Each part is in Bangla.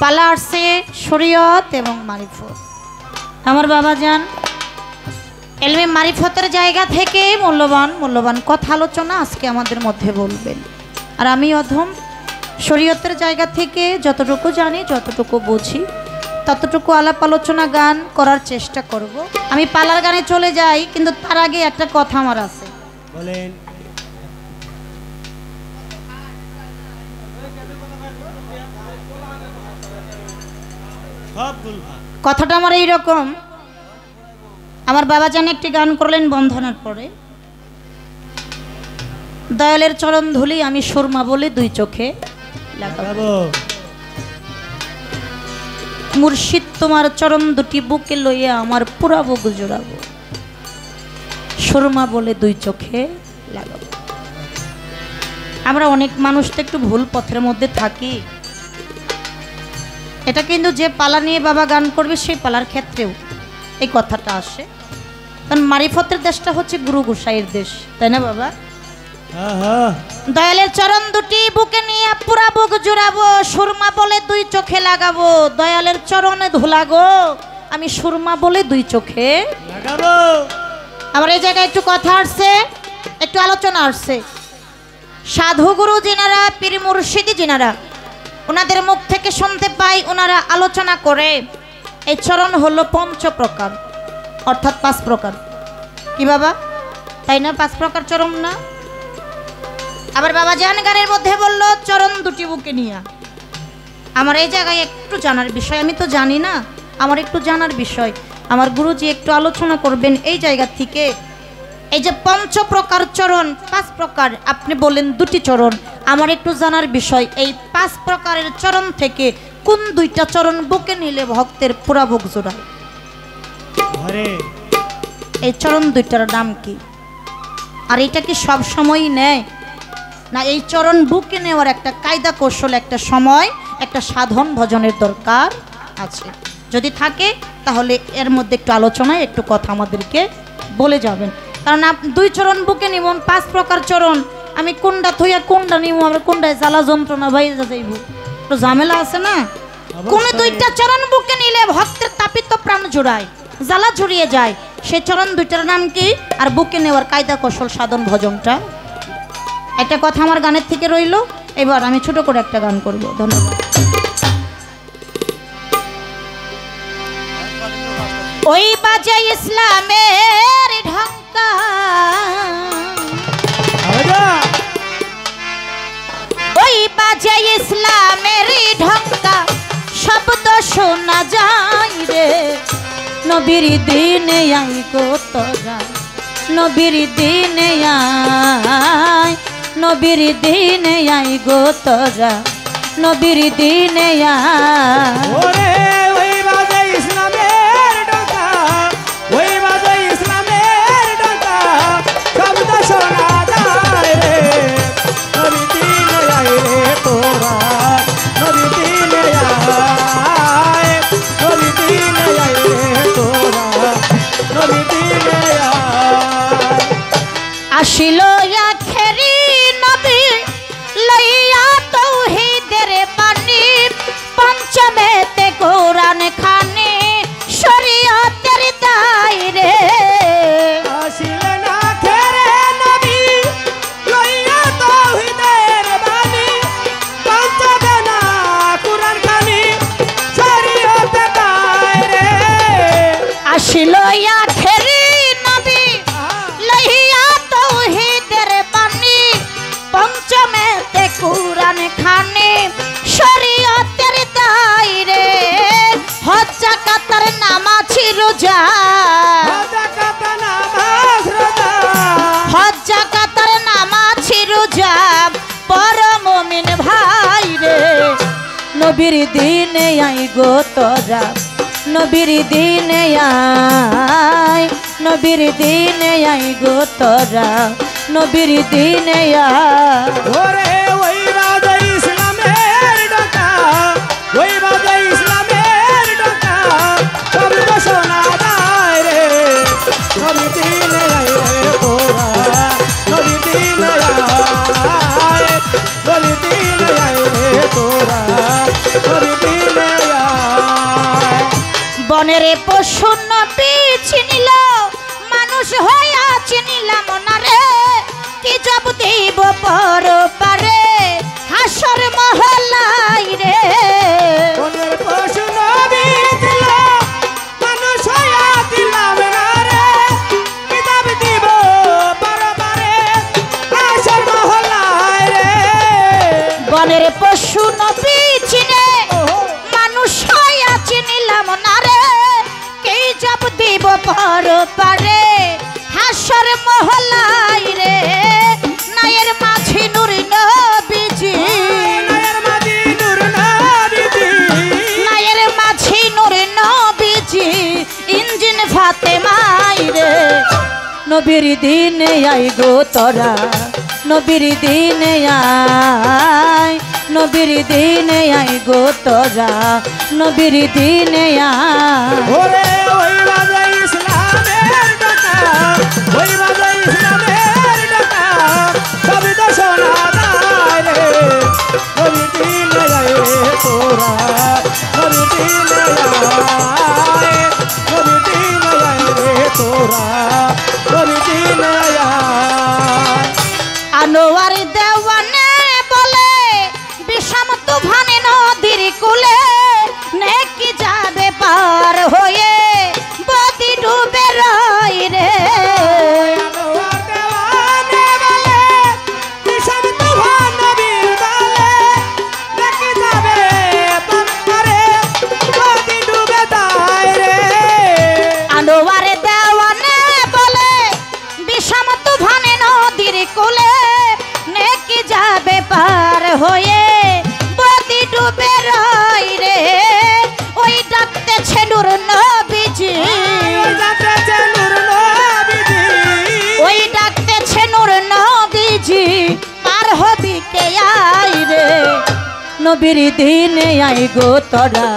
পালা আসছে শরীয়ত এবং মারিফত। আমার বাবা যান এলমে মারিফতের জায়গা থেকে মূল্যবান কথা আলোচনা আজকে আমাদের মধ্যে বলবেন। আর আমি অধম শরীয়তের জায়গা থেকে যতটুকু জানি যতটুকু বুঝি ততটুকু আলাপ আলোচনা গান করার চেষ্টা করব। আমি পালার গানে চলে যাই, কিন্তু তার আগে একটা কথা আমার আছে। বলেন। কথাটা আমার এইরকম, আমার বাবা জান একটি গান করলেন বন্ধনার পরে, দয়ালের চরণ ধুলি আমি সুরমা বলে দুই চোখে লাগাবো, মুর্শিদ তোমার চরণ দুটি বুকে লইয়া আমার পুরা বুক জোড়াবো, সুরমা বলে দুই চোখে লাগাবো। আমরা অনেক মানুষ তো একটু ভুল পথের মধ্যে থাকি। এটা কিন্তু যে পালা নিয়ে বাবা গান করবে সেই পালার ক্ষেত্রেও এই কথাটা আসে, কারণ মারিফতের দেশটা হচ্ছে গুরু গোসাইয়ের দেশ, তাই না বাবা? দয়ালের চরণ দুটি বুকে নিয়ে পুরা বুক জুড়াবো, সুরমা বলে দুই চোখে লাগাবো, দয়ালের চরণে ধুলাগো আমি সুরমা বলে দুই চোখে লাগাবো। আমার এই জায়গায় একটু কথা আসছে, একটু আলোচনা আসছে। সাধু গুরু যিনারা, পীর মুর্শিদি যিনারা, ওনাদের মুখ থেকে শুনতে পাই ওনারা আলোচনা করে এই চরণ হলো পঞ্চ প্রকার, অর্থাৎ 5 প্রকার। কি বাবা, তাই না? 5 প্রকার চরণ না? আবার বাবা জান গানের মধ্যে বলল চরণ দুটি বুকে নিয়ে। আমার এই জায়গায় একটু জানার বিষয়, আমি তো জানি না, আমার একটু জানার বিষয়। আমার গুরুজি একটু আলোচনা করবেন এই জায়গা থেকে। এই যে পঞ্চ প্রকার চরণ, 5 প্রকার, আপনি বলেন দুটি চরণ, আমার একটু জানার বিষয় এই 5 প্রকারের চরণ থেকে কোন দুইটা চরণ বুকে নিলে ভক্তের পুরা বুক জোড়ায়? এই চরণ দুইটার নাম কি? আর এটা কি সব সময়ই নেয় না? এই চরণ বুকে নেওয়ার একটা কায়দা কৌশল, একটা সময়, একটা সাধন ভজনের দরকার আছে। যদি থাকে তাহলে এর মধ্যে একটু আলোচনায় একটু কথা আমাদেরকে বলে যাবেন। কারণ আপনি 2 চরণ বুকে নিবেন, 5 প্রকার চরণ, আমি কোনটা থইয়া কোনটা নিব, আমরা কোনটায় জ্বালা যন্ত্রণা বাইরে যাইব, তো ঝামেলা আছে না? কোন 2টা চরণ বুকে নিলে ভক্তের তাপিত প্রাণ জোড়ায়, জ্বালা জড়িয়ে যায়, সেই চরণ 2টার নাম কি? আর বুকে নেওয়ার কায়দা কৌশল সাধন ভজনটা। একটা কথা আমার গানের থেকে রইল। এবার আমি ছোট করে একটা গান করব। ধন্যবাদ। ওই বাজে ইসলামের ঢঙ্কা, ওই বাজে ইসলামের ঢঙ্কা, শব্দ শোনা যায় রে, নবীর দিনে আই গো তোরা, নবীর দিনে আই, নবীর দিনে আই গো তোরা, নবীর দিনে আই। ওরে ওই বাজে ইসলামের ডঙ্কা, ওই বাজে ইসলামের ডঙ্কা, শব্দ শোনা যায় রে, নবীর দিনে আই রে তোরা, নবীর দিনে আই, নবীর দিনে আই রে তোরা, নবীর দিনে আই। আসিল আখেরি নবী লইয়া তৌহিদের বাণী, পঞ্চমেতে কোরআন খানি শরীয়তের দায়রে। আসিলেন আখেরে নবী লইয়া তাওহীদের বাণী, পঞ্চমে না কুরআন খানি শরীয়তের দায়রে। আসিল আখেরি নবী লইয়া তৌহিদের বাণী, পঞ্চমেতে কোরআন খানি শরীয়তের দায়রে। হজ যাকাতের নামাজ রোজা, হজ যাকাতের নামাজ রোজা, পর মুমিন ভাই রে, নবীর দিনে আই গো তোরা, নবীর দিনে আই, নবীর দিনে আই গো তোরা, নবীর দিনে আই। ওরে ওই বাজে ইসলামের ডঙ্কা, ওই বাজে ইসলামের ডঙ্কা, শব্দ শোনা যায় রে, নবীর দিনে আই রে তোরা, নবীর দিনে আই, নবীর দিনে আই রে তোরা, নবীর দিনে বনের পশু নবী চিনিল মানুষ হইয়া চিনিলাম না রে কি জব দিব পর পারে হাসর মহলাই রে বনের পশু নবী ছিল মানুষ হইয়া দিলাম না রে কি জব দিব পরপারে হাসর মহল্লায় রে বনের পশু নবী চিনে মানুষ হইয়া চিনিলাম না রে কি জব দিব পর পারে হাসর মহলাই রে নায়ের মাঝি নূর নবীজি নায়ের মাঝি নূর নবীজি নায়ের মাঝি নূর নবীজি ইঞ্জিন ফাতেমাই রে নবীর দিনে আই গো তোরা নবীর দিনে আয় নবীর দিনে আই গো তোরা নবীর দিনে আয় ওরে ওই বাজে ইসলামের ডাকা ওই বাজে ইসলামের ডাকা সবই তো শোনা যায় রে নবীর দিনে আয় রে তোরা নবীর দিনে আয় নবীর দিনে আয় রে তোরা নবীর দিনে আয় আনোয়ার দেওয়ানে বলে বিষম তুফানে নদীর কুলে নেকি যাবে পার হয়ে বদি ডুবে রই রে আনোয়ার দেওয়ানে বলে বিষম তুফান নবীর বলে নাকি যাবে পারে নদী ডুবে যায় রে আনোয়ার দেওয়ানে বলে বিষম তুফানে নদীর কুলে নেকি যাবে পার হয়ে বদি ডুবে রই রে ওই ডাকতেছে নূর নবীজি ওই যাত্রাছে নূর নবীজি ওই ডাকতেছে নূর নবীজি পার হবি কে আই রে নবীর দিনে আই গো তোরা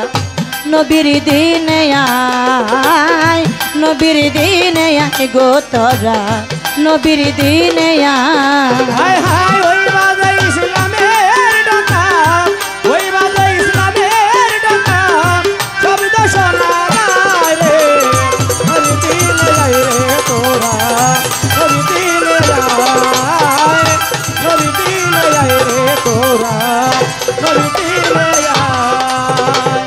নবীর দিনে আয় নবীর দিনে আই গো তোরা নবীর দিনে আয় হায় হায় ওই বাজে ইসলামের ডাকা ওই বাজে ইসলামের ডাকা সবই তো শোনা যায় রে নবীর দিনে আয় রে তোরা নবীর দিনে আয় নবীর দিনে আয় রে তোরা নবীর দিনে আয়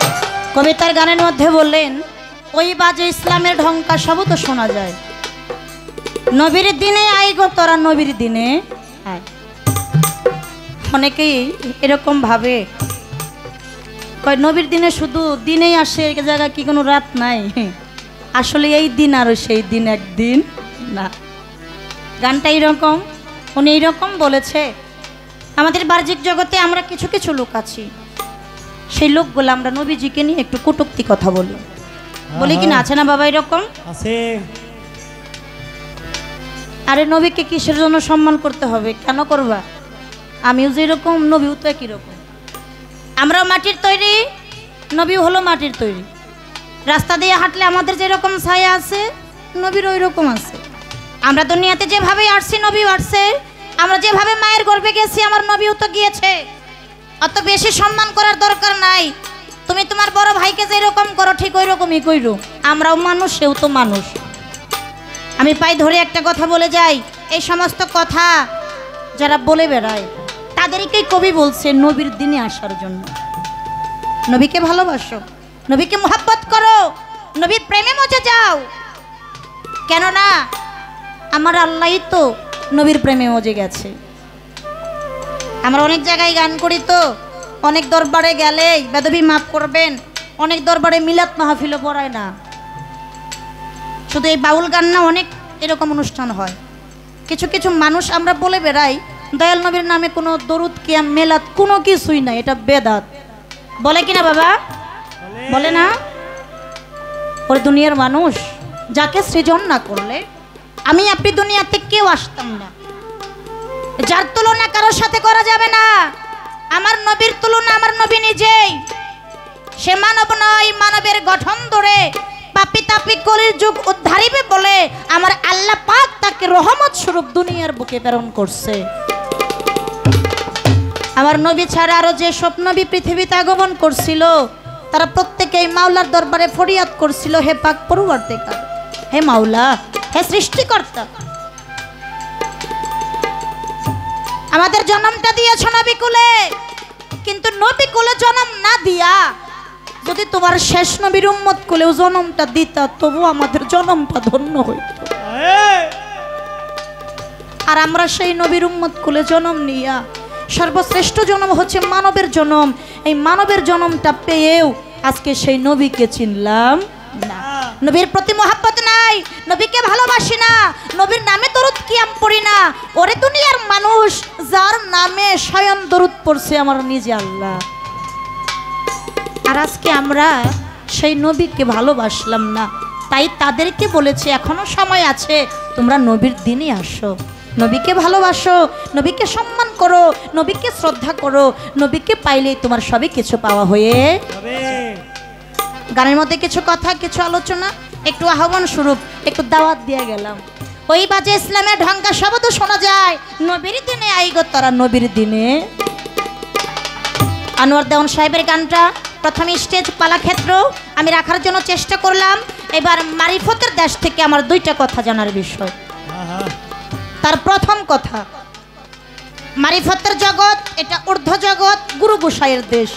কবিতার গানের মধ্যে বললেন ওই বাজে ইসলামের ঢঙ্কা সব তো শোনা যায় নবীর দিনে আই গো তোরা নবীর দিনে আয়। অনেকেই এরকম ভাবে কয় নবীর দিনে শুধু দিনেই আসে এক জায়গায় কি কোনো রাত নাই আসলে এই দিন আর সেই দিন একদিন না গানটা এইরকম উনি এইরকম বলেছে আমাদের বাহ্যিক জগতে আমরা কিছু কিছু লোক আছি সেই লোকগুলো আমরা নবীজিকে নিয়ে একটু কটূক্তি কথা বলি বলি কি না আছে না বাবা এরকম আছে আরে নবীকে কিসের জন্য সম্মান করতে হবে কেন করবা আমিও যেরকম নবীও তো একই রকম আমরাও মাটির তৈরি নবীও হলো মাটির তৈরি রাস্তা দিয়ে হাঁটলে আমাদের যেরকম ছায়া আছে নবীর ওই রকম আছে আমরা দুনিয়াতে যেভাবে আসছি নবীও আসছে আমরা যেভাবে মায়ের গর্ভে গেছি আমার নবীও তো গিয়েছে অত বেশি সম্মান করার দরকার নাই তুমি তোমার বড় ভাইকে যেরকম করো ঠিক ওই রকমই কইরো আমরাও মানুষ সেও তো মানুষ আমি পাই ধরে একটা কথা বলে যাই এই সমস্ত কথা যারা বলে বেড়ায় তাদেরকেই কবি বলছে নবীর দিনে আসার জন্য নবীকে ভালোবাসো নবীকে মোহাব্বত করো নবীর প্রেমে মজে যাও কেননা আমার আল্লাহই তো নবীর প্রেমে মজে গেছে আমরা অনেক জায়গায় গান করি তো অনেক দরবারে গেলেই বেদবি মাফ করবেন অনেক দরবারে মিলাদ মাহফিলও পড়ায় না শুধু এই বাউল গান না অনেক এরকম অনুষ্ঠান হয় কিছু কিছু মানুষ আমরা বলে বেড়াই দয়াল নবীর নামে কোনো দরুদ কিয়াম মেলাদ কোনো কিছুই নাই এটা বেদাত বলে কিনা বাবা বলে না ওই দুনিয়ার মানুষ যাকে সৃজন না করলে আমি আপনি দুনিয়াতে কেউ আসতাম না যার তুলনা কারোর সাথে করা যাবে না আমার নবীর তুলনা আমার নবী নিজেই সে মানব নয় মানবের গঠন ধরে পাপি তাপি কলির যুগ উদ্ধারিবে বলে আমার আল্লাহ পাক তাকে রহমত স্বরূপ দুনিয়ার বুকে প্রেরণ করছে আমার নবী ছাড়া আরো যে সব নবী পৃথিবীতে আগমন করছিল তারা প্রত্যেকেই মাওলার দরবারে ফরিয়াদ করছিল, হে পাক পরওয়ারদিগার, হে মাওলা, হে সৃষ্টিকর্তা, আমাদের জন্মটা দিয়েছ নবী কুলে, কিন্তু নবী কুলে জন্ম না দিয়া যদি তোমার শেষ নবীর উম্মত কুলেও জন্মটা দিতা, তবু আমাদের জন্মটা ধন্য হইত। আর আমরা সেই নবীর উম্মত কুলে জন্ম নিয়া সর্বশ্রেষ্ঠ জন্ম হচ্ছে মানবের জন্ম, এই মানবের জন্মটা পেয়েও আজকে সেই নবীকে চিনলাম না, নবীর প্রতি মহব্বত নাই, নবীকে ভালোবাসি না, নবীর নামে দরুদ কিয়াম পড়ি না। ওরে দুনিয়ার মানুষ, যার নামে স্বয়ং দরুদ পড়ছে আমার নিজে আল্লাহ। আর আজকে আমরা সেই নবীকে ভালোবাসলাম না, তাই তাদেরকে বলেছে এখনো সময় আছে, তোমরা নবীর দিনে আসো, নবীকে ভালোবাসো, নবীকে সম্মান করো, নবীকে শ্রদ্ধা করো, নবীকে পাইলেই তোমার সবই কিছু পাওয়া হয়ে যাবে। গানের মধ্যে কিছু কথা, কিছু আলোচনা, একটু আহ্বান স্বরূপ একটু দাওয়াত দিয়ে গেলাম। ওই বাজে ইসলামের ঢঙ্কা শব্দ শোনা যায়, নবীর দিনে আইগো তারা, নবীর দিনে। আনোয়ার দেওয়ান সাহেবের গানটা প্রথমে স্টেজ পালাক্ষেত্র আমি রাখার জন্য চেষ্টা করলাম। এবার মারিফতের দেশ থেকে আমার দুইটা কথা জানার বিষয়। তার প্রথম কথা, মারিফতের জগৎ এটা ঊর্ধ্ব জগৎ, গুরু গোসাইয়ের দেশ,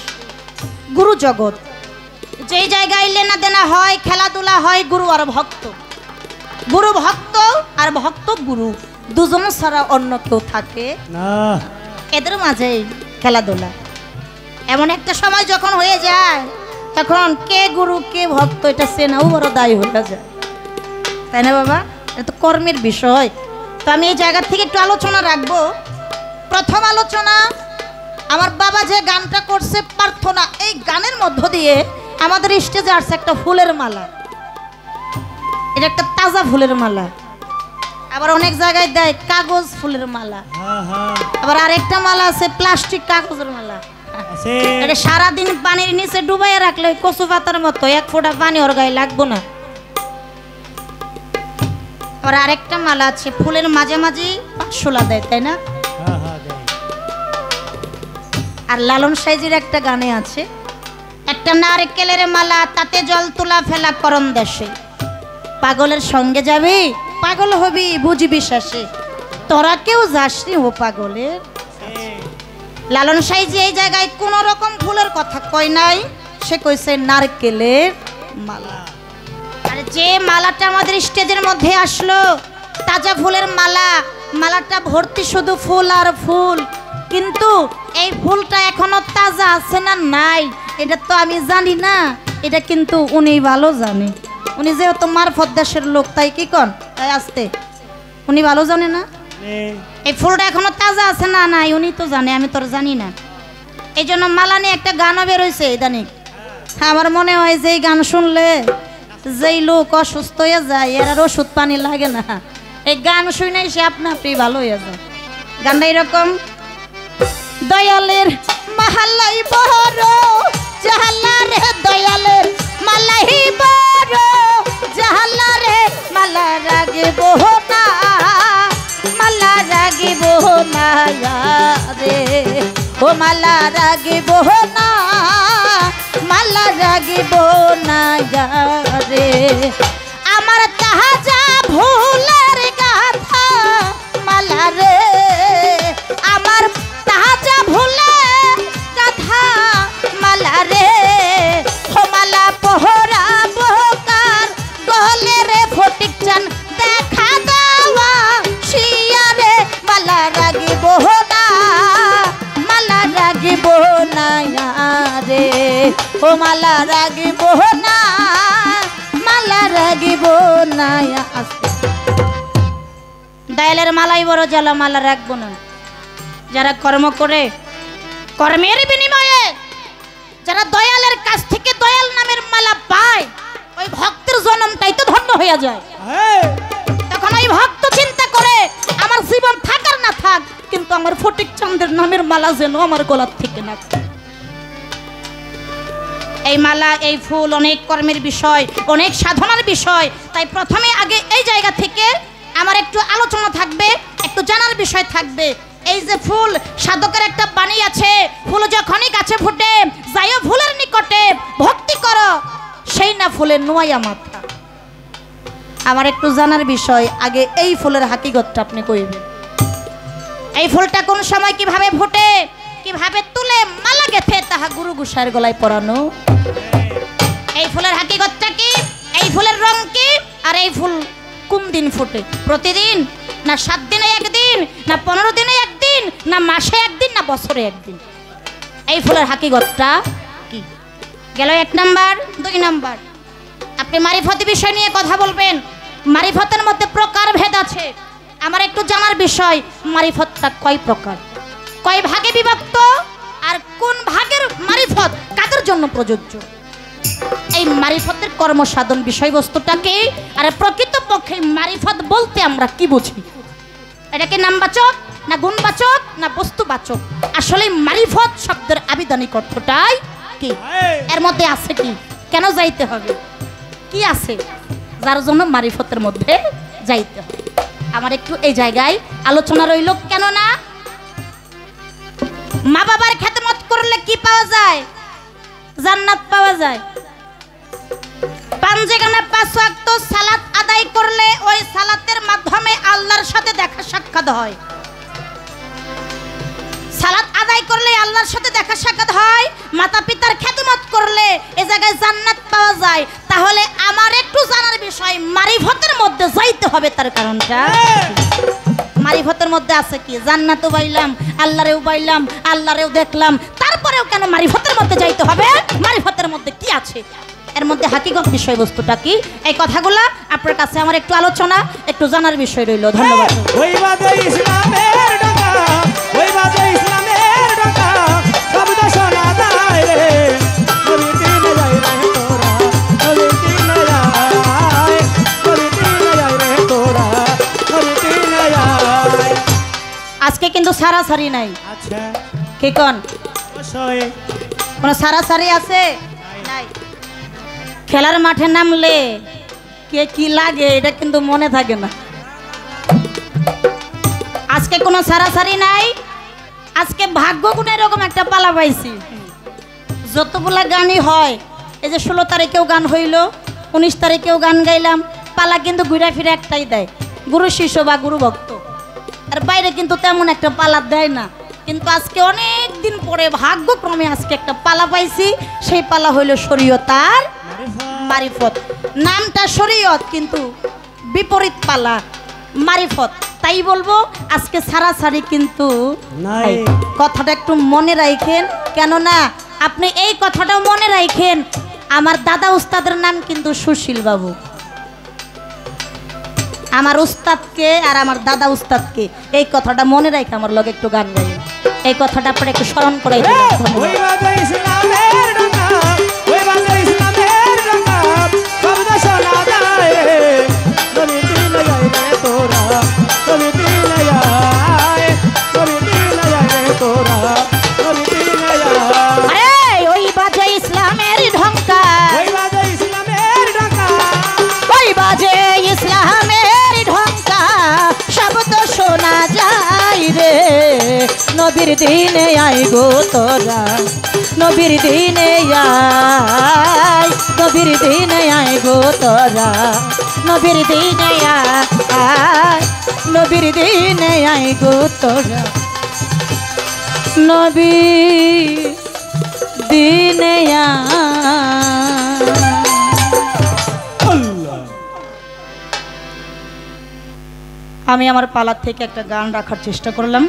গুরু জগৎ। যেই জায়গায় লেনা দেনা হয়, খেলাধুলা হয়, গুরু আর ভক্ত, গুরু ভক্ত আর ভক্ত গুরু, দুজন ছাড়া অন্য কেউ থাকে না, এদের মাঝেই খেলাধুলা। এমন একটা সময় যখন হয়ে যায়, তখন কে গুরু কে ভক্ত এটা চেনাও বড় দায়ী হয়ে যায়, তাই না বাবা? এটা তো কর্মের বিষয়। তো আমি এই জায়গা থেকে একটু আলোচনা রাখবো। প্রথম আলোচনা, আমার বাবা যে গানটা করছে প্রার্থনা, এই গানের মধ্য দিয়ে আমাদের স্টেজে আসছে একটা ফুলের মালা, এটা একটা তাজা ফুলের মালা। আবার অনেক জায়গায় দেয় কাগজ ফুলের মালা, আবার আরেকটা মালা আছে প্লাস্টিক কাগজের মালা। এটা সারাদিন পানির নিচে ডুবাইয়া রাখলে কচু পাতার মতো, এক ফোঁটা পানি ওর গায়ে লাগবো না। আবার আরেকটা মালা আছে ফুলের মাঝে মাঝে পাঁচশোলা দেয়, তাই না? আর লালন সাইজির একটা গানে আছে, একটা নারকেলের মালা, তাতে জল তোলা ফেলা করম দেশে, পাগলের সঙ্গে যাবি পাগল হবি বুঝবি শেষে, তোরা কেউ যাসনি ও পাগলের। লালন সাইজি এই জায়গায় কোন রকম ফুলের কথা কয় নাই, সে কইছে নারকেলের মালা। আর যে মালাটা আমাদের স্টেজের মধ্যে আসলো, তাজা ফুলের মালা, মালাটা ভর্তি শুধু ফুল আর ফুল, কিন্তু এই ফুলটা এখনো তাজা আছে না নাই এটা তো আমি জানি না, এটা কিন্তু উনি ভালো জানে। উনি যেহেতু মারফত দেশের লোক, তাই কি কন, তাই আসতে উনি ভালো জানে না এই ফুলটা এখনো তাজা আছে না নাই, উনি তো জানে, আমি তো জানি না। এই জন্য মালা নিয়ে একটা গানও বেরোইছে ইদানিং। আমার মনে হয় যে এই গান শুনলে যেই লোক অসুস্থ হয়ে যায়, এর আর ওষুধ পানি লাগে না, এই গান শুনে সে আপনা আপনি ভালো হয়ে যায়। গানটা এরকম, দয়ালের মাহালাই বড় জাহালা রে, দয়ালের মালাই বড় জাহালা রে, মালা রাগিব না, মালা রাগিব না রে, ও মালা রাগিব না, মালা রাগিব না রে, আমার তাজা ভুলের গাথা মালা রে, আমার তাজা ভুলের গাথা মালা রে, ও মালা পহরা বহকার গলে রে, ফটিক চান দেখা দেওয়া শিয়া রে, মালা রাগিব না, মালা রাগিব না রে, ও মালা রাগিব না, মালা রাগিব না। দয়ালের মালাই বড় জ্বালা, মালা রাখবো না। যারা কর্ম করে, কর্মের বিনিময়ে যারা দয়ালের কাছ থেকে দয়াল নামের মালা পায়, ওই ভক্তের জন্মটাই তো ধন্য হয়ে যায়। তখন ওই ভক্ত চিন্তা করে আমার জীবন থাকার না থাক, কিন্তু আমার ফটিক চাঁদের নামের মালা যেন আমার গলার থেকে না। এই মালা, এই ফুল অনেক কর্মের বিষয়, অনেক সাধনার বিষয়। তাই প্রথমে আগে এই জায়গা থেকে আমার একটু আলোচনা থাকবে, একটু জানার বিষয় থাকবে। এই যে ফুল সাধকের একটা বাণী আছে, ফুল যখনই গাছে ফুটে যাইও ফুলের নিকটে ভক্তি করো, সেই না ফুলের নোয়াইয়া মাথা। আমার একটু জানার বিষয়, আগে এই ফুলের হাকিগতটা আপনি কইবেন। এই ফুলটা কোন সময় কিভাবে ফুটে, কিভাবে তুলে মালা গেথে তাহা গুরু গোসাইয়ের গলায় পরানো। এই ফুলের হাকিগতটা কি, এই ফুলের রং কি, আর এই ফুল কোন দিন ফুটে? প্রতিদিন না 7 দিনে একদিন, না 15 দিনে একদিন, না মাসে একদিন, না বছরে একদিন? এই ফুলের হাকিগতটা কি? গেল 1 নাম্বার। 2 নাম্বার, আপনি মারিফতি বিষয় নিয়ে কথা বলবেন। মারিফতের মধ্যে প্রকার ভেদ আছে। আমার একটু জানার বিষয়, মারিফতটা কয় প্রকার, কয় ভাগে বিভক্ত, আর কোন ভাগের মারিফত কাদের জন্য প্রযোজ্য? এই মারিফতের কর্মসাধন বিষয়বস্তুটা কি, আর প্রকৃতপক্ষে মারিফত বলতে আমরা কি বুঝি? এটা কি নামবাচক, না গুণবাচক, না বস্তুবাচক? আসলে মারিফত শব্দের আবিধানিক অর্থটাই কি? এর মধ্যে আছে কি? কেন যাইতে হবে? কি আছে যার জন্য মারিফতের মধ্যে যাইতে হবে? আমার একটু এই জায়গায় আলোচনা রইল। কেন না মা বাবার খেদমত করলে কি পাওয়া যায়? জান্নাত পাওয়া যায়। 5 ওয়াক্ত সালাত আদায় করলে ওই সালাতের মাধ্যমে আল্লাহর সাথে দেখা সাক্ষাৎ হয়। সালাত আদায় করলে আল্লাহর সাথে দেখা সাক্ষাৎ হয়। মাতা পিতার খেদমত করলে এই জায়গায় জান্নাত পাওয়া যায়। তাহলে আমার একটু জানার বিষয়, মারিফতের মধ্যে যাইতে হবে, তার কারণটা মারিফতের মধ্যে আছে কি? জান্নাতও পাইলাম, আল্লাহরেও পাইলাম, আল্লাহরেও দেখলাম, তারপরেও কেন মারিফতের মধ্যে যাইতে হবে? মারিফতের মধ্যে কি আছে, এর মধ্যে হাকিগত বিষয়বস্তুটা কি? এই কথাগুলা আপনার কাছে আমার একটু আলোচনা, একটু জানার বিষয় রইল। ধন্যবাদ। ওই বাজে ইসলামের ডাকা, ওই বাজে ইসলামের ডাকা, শব্দ শোনা যায় রে, নবীর দিনে যায় রে তোরা, নবীর দিনে যায়, নবীর দিনে যায় রে তোরা, নবীর দিনে যায়। আজকে কিন্তু সারাসারি নাই। আচ্ছা, কি কোন? অবশ্যই কোন সারাসারি আছে? নাই। খেলার মাঠে নামলে কে কি লাগে এটা কিন্তু মনে থাকে না। আজকে কোনো সারাসারি নাই। আজকে ভাগ্য গুণে এরকম একটা পালা পাইছি, যতগুলা গানই হয়, এই যে 16 তারিখেও গান হইল, 19 তারিখেও গান গাইলাম, পালা কিন্তু ঘুরে ফিরে একটাই দেয়, গুরু শিষ্য বা গুরু ভক্ত। আর বাইরে কিন্তু তেমন একটা পালা দেয় না। কিন্তু আজকে অনেক দিন পরে ভাগ্যক্রমে আজকে একটা পালা পাইছি, সেই পালা হইল শরীয়ত আর মারিফত। নামটা শরীয়ত কিন্তু বিপরীত পালা মারিফত। তাই বলবো আজকে সারাসারি কিন্তু নাই। কথাটা একটু মনে রাখেন, কেননা আপনি এই কথাটাও মনে রাখেন, আমার দাদা উস্তাদের নাম কিন্তু সুশীল বাবু। আমার উস্তাদকে আর আমার দাদা উস্তাদকে এই কথাটা মনে রাখে আমার লগে একটু গান গাই। এই কথাটা আপনারা একটু স্মরণ করাই দিবেন। ওই বাজে ইসলামের ডাকা, ওই বাজে ইসলামের ডাকা, শব্দ শোনা যায় রে, নবীর দিনে যায় রে তোরা, নবীর দিনে যায়, নবীর দিনে যায় রে তোরা, নবীর দিনে যায়। আরে ওই বাজে ইসলামের ঢঙ্কা, ওই বাজে ইসলামের ডাকা, ওই বাজে ইসলামের ঢঙ্কা, শব্দ শোনা যায় রে, নবীর দিনে আই গো তোরা, নবীর দিনে আয়, নবীর দিনে আই গো তোরা, নবীর দিনে আয়, নবীর দিনে আই গো তোরা, নবীর দিনে আয়। আমি আমার পালার থেকে একটা গান রাখার চেষ্টা করলাম।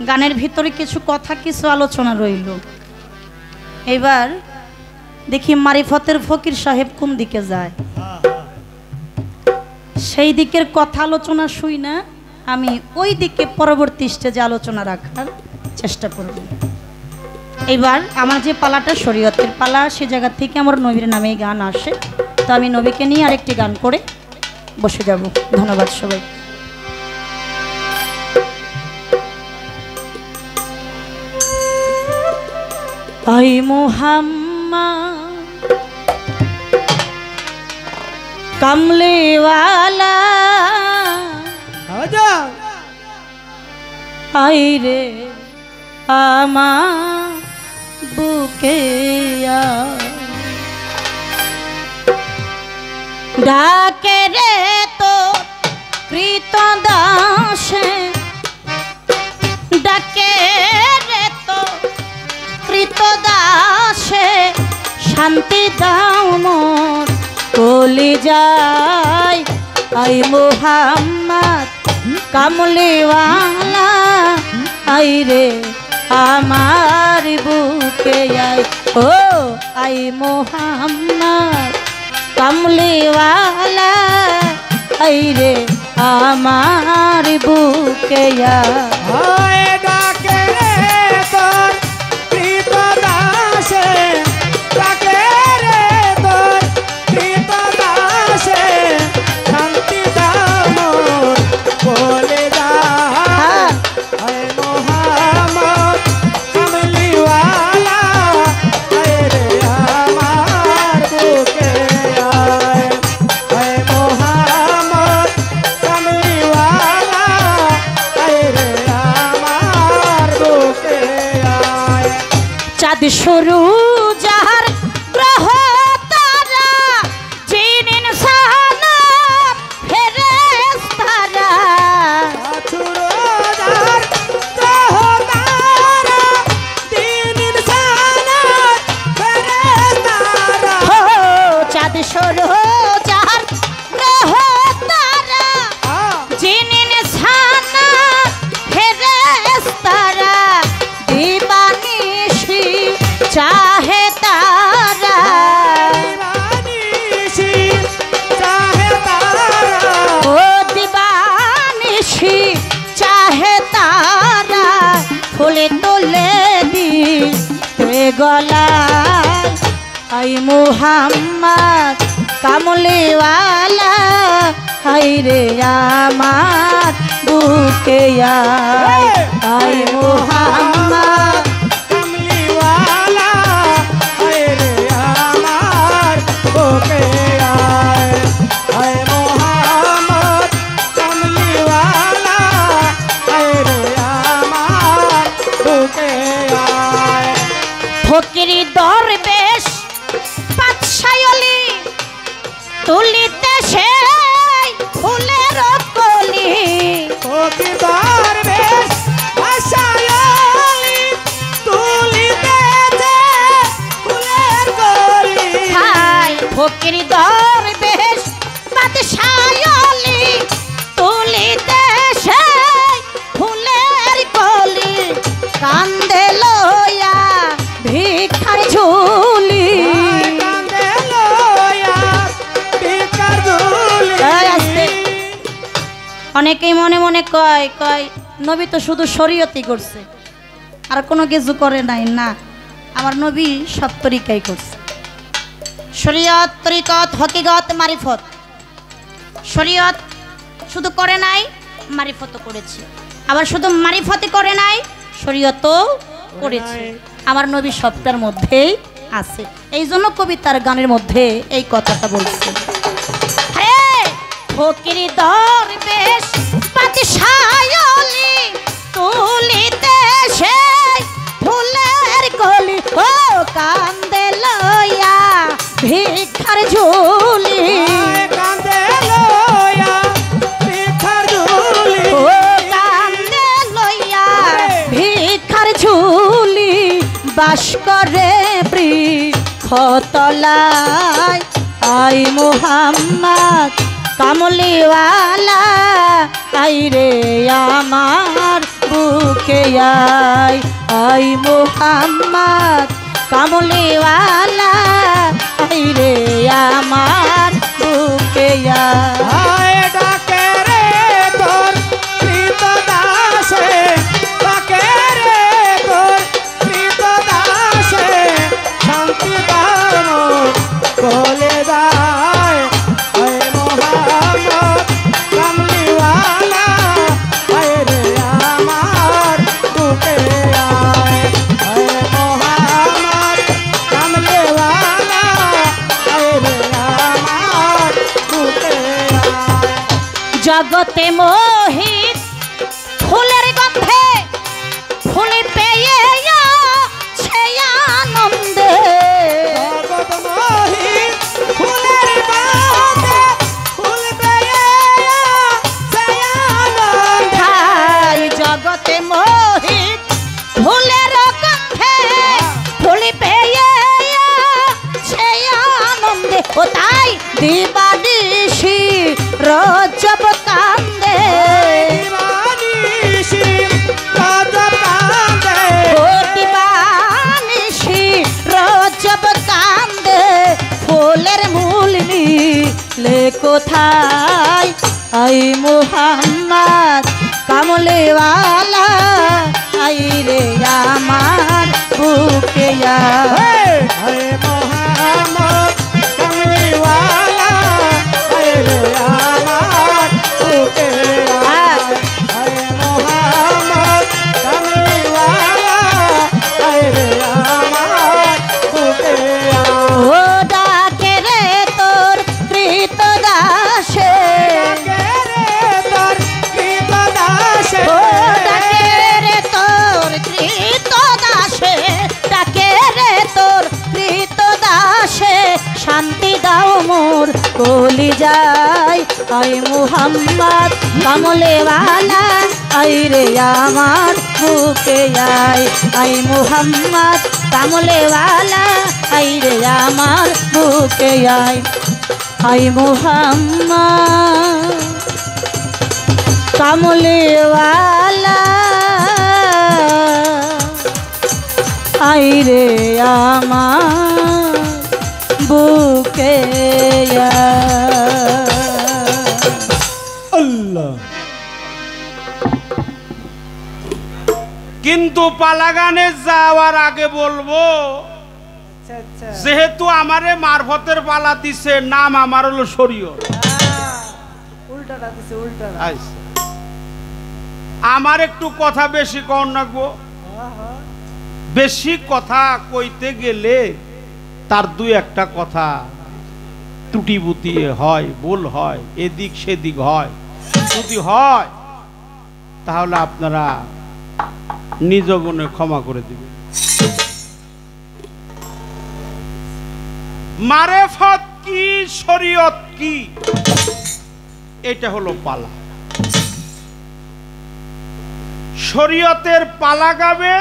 গানের ভিতরে কিছু কথা, কিছু আলোচনা রইল। এবার দেখি মারিফতের ফকির সাহেব কোন দিকে যায়, সেই দিকের কথা আলোচনা শুই না, আমি ওই দিকে পরবর্তী স্টেজে আলোচনা রাখার চেষ্টা করব। এইবার আমার যে পালাটা শরীয়তের পালা, সে জায়গা থেকে আমার নবীর নামে গান আসে, তো আমি নবীকে নিয়ে আরেকটি গান করে বসে যাব। ধন্যবাদ সবাই। আই মুহাম্মদ কামলিওয়ালা, আইরে আমার বুকে আয়। ডাকে রে তো কৃত দাসে, ডাকে রে তো কৃত দাসে, শান্তি দাও মোর কলি যায়। আই মুহাম্মদ কামলিওয়ালা, আইরে আমার বুকে আয়। ও আই মুহাম্মদ কামলিওয়ালা, আইরে আমার বুকে আয়। ডাকে রে তোর কৃত দাসে, ডাকে রে তোর কৃত দাসে, শান্তি দাও মোর বলে যায়। আয় মোহাম্মদ কামলিওয়ালা, আয় রে আমার বুকে আয়। আয় মোহাম্মদ কামলিওয়ালা, আয় রে আমার বুকে আয়। চাঁদ শুরু যাহার গ্রহ তারা, জিন ইনসান ফেরেশতারা, আছুরোদার গ্রহতারা, দিন ইনসান ফেরেশতারা। ও চাঁদ শুরু যাহার গ্রহ তারা, জিন ইনসান ফেরেশতারা, দিবানিশি চাহে তারা। দিবানিশি চাহে তারা। ও দিবানিশি চাহে তারা, ফুলে তোলে দিতে গলায়। আই মুহাম্মদ কামলিওয়ালা, আইরে আমার বুকে আয়। আই মুহাম্মদ কামলিওয়ালা, আয় রে আমার বুকে আয়। আয় মোহাম্মদ কামলিওয়ালা, আয় রে আমার বুকে আয়। ফকিরি দরবেশ পাতশায়লি, তুলিতে সেই ফুলের কলি। ফকির বেশ আশায়ালি, তুলিতেছে ফুলের কলি। হাই ফকিরি দরবেশ পাতশায়লি, তুলিতে সেই ফুলের কলি। কান্দে লইয়া ভিক্ষার ঝুলি। আয় কান্দে লইয়া ভিক্ষার ঝুলি। এই আস্তে। অনেকেই মনে মনে কয় কয় নবী তো শুধু শরীয়তই করছে, আর কোনো কিছু করে নাই। না, আমার নবী সব তরিকাই করছে। শরীয়ত, তরিকত, হকিগত, মারিফত। শরীয়ত শুধু করে নাই, মারিফতও করেছে। আবার শুধু মারিফতই করে নাই, শরীয়তও করেছে। আমার নবী সবটার মধ্যেই আছে। এই জন্য কবিতার গানের মধ্যে এই কথাটা বলছে। ফকিরি দরবেশ পাতশায়লি, তুলিতে সেই ফুলের কলি। ও কান্দে লইয়া ভিক্ষার ঝুলি। আয় কান্দে লইয়া ভিক্ষার ঝুলি। ও কান্দে লইয়া ভিক্ষার ঝুলি, বাস করে বৃক্ষতলায়। আই মুহাম্মদ কামলিওয়ালা, আইরে আমার বুকে আয়। আই মুহাম্মদ কামলিওয়ালা, আইরে আমার বুকে আয়। আয় ডাকে রে তোর কৃত দাসে, ডাকে রে তোর কৃত দাসে, শান্তি দাও কোলে দায়। আয় মোহাম্মদ কামলিওয়ালা, আয় রে আমার বুকে আয়। আয় মোহাম্মদ কামলিওয়ালা, আয় রে আমার বুকে আয়। জগতে মোহিত ফুলের গন্ধে দিবানিশি রজব কান্দে দিবানিশি রজব কান্দে ও দিবানিশি রজব কান্দে ফুলের মূল মিলে কোথায় আই মুহাম্মদ কামলেওয়ালা আই রে আমার বুকে আয় হে মোহাম্মদ কামলিওয়ালা হে রে আমার বুকে আয় হে মোহাম্মদ কামলিওয়ালা হে রে আমার বুকে আয় ও ডাকে রে তোর কৃত দাসে তোর কৃত দাসে ও ডাকে রে তোর কৃত দাসে ডাকে রে তোর কৃত দাসে শান্তি দাও মোর কলি যায় আই মুহাম্মদ কামলেওয়ালা আই রে আমার বুকে আয় আই মুহাম্মদ কামলেওয়ালা আই রে আমার বুকে আয় আই মুহাম্মদ কামলেওয়ালা আই রে আমার বুকে আল্লাহ কিন্তু পালাগানে যাওয়ার আগে বলবো যেহেতু আমারে মারফতের পালা দিছে নাম আমার হলো শরীয়ত উল্টাটা দিছে উল্টাটা আচ্ছা। আমার একটু কথা বেশি কম রাখবো বেশি কথা কইতে গেলে তার দুই একটা কথা ত্রুটি বুতি হয় ভুল হয় এদিক সেদিক হয় যদি হয় তাহলে আপনারা নিজ গুণে ক্ষমা করে দিবেন মারেফত কি শরীয়ত কি এটা হলো পালা শরীয়তের পালা গাবে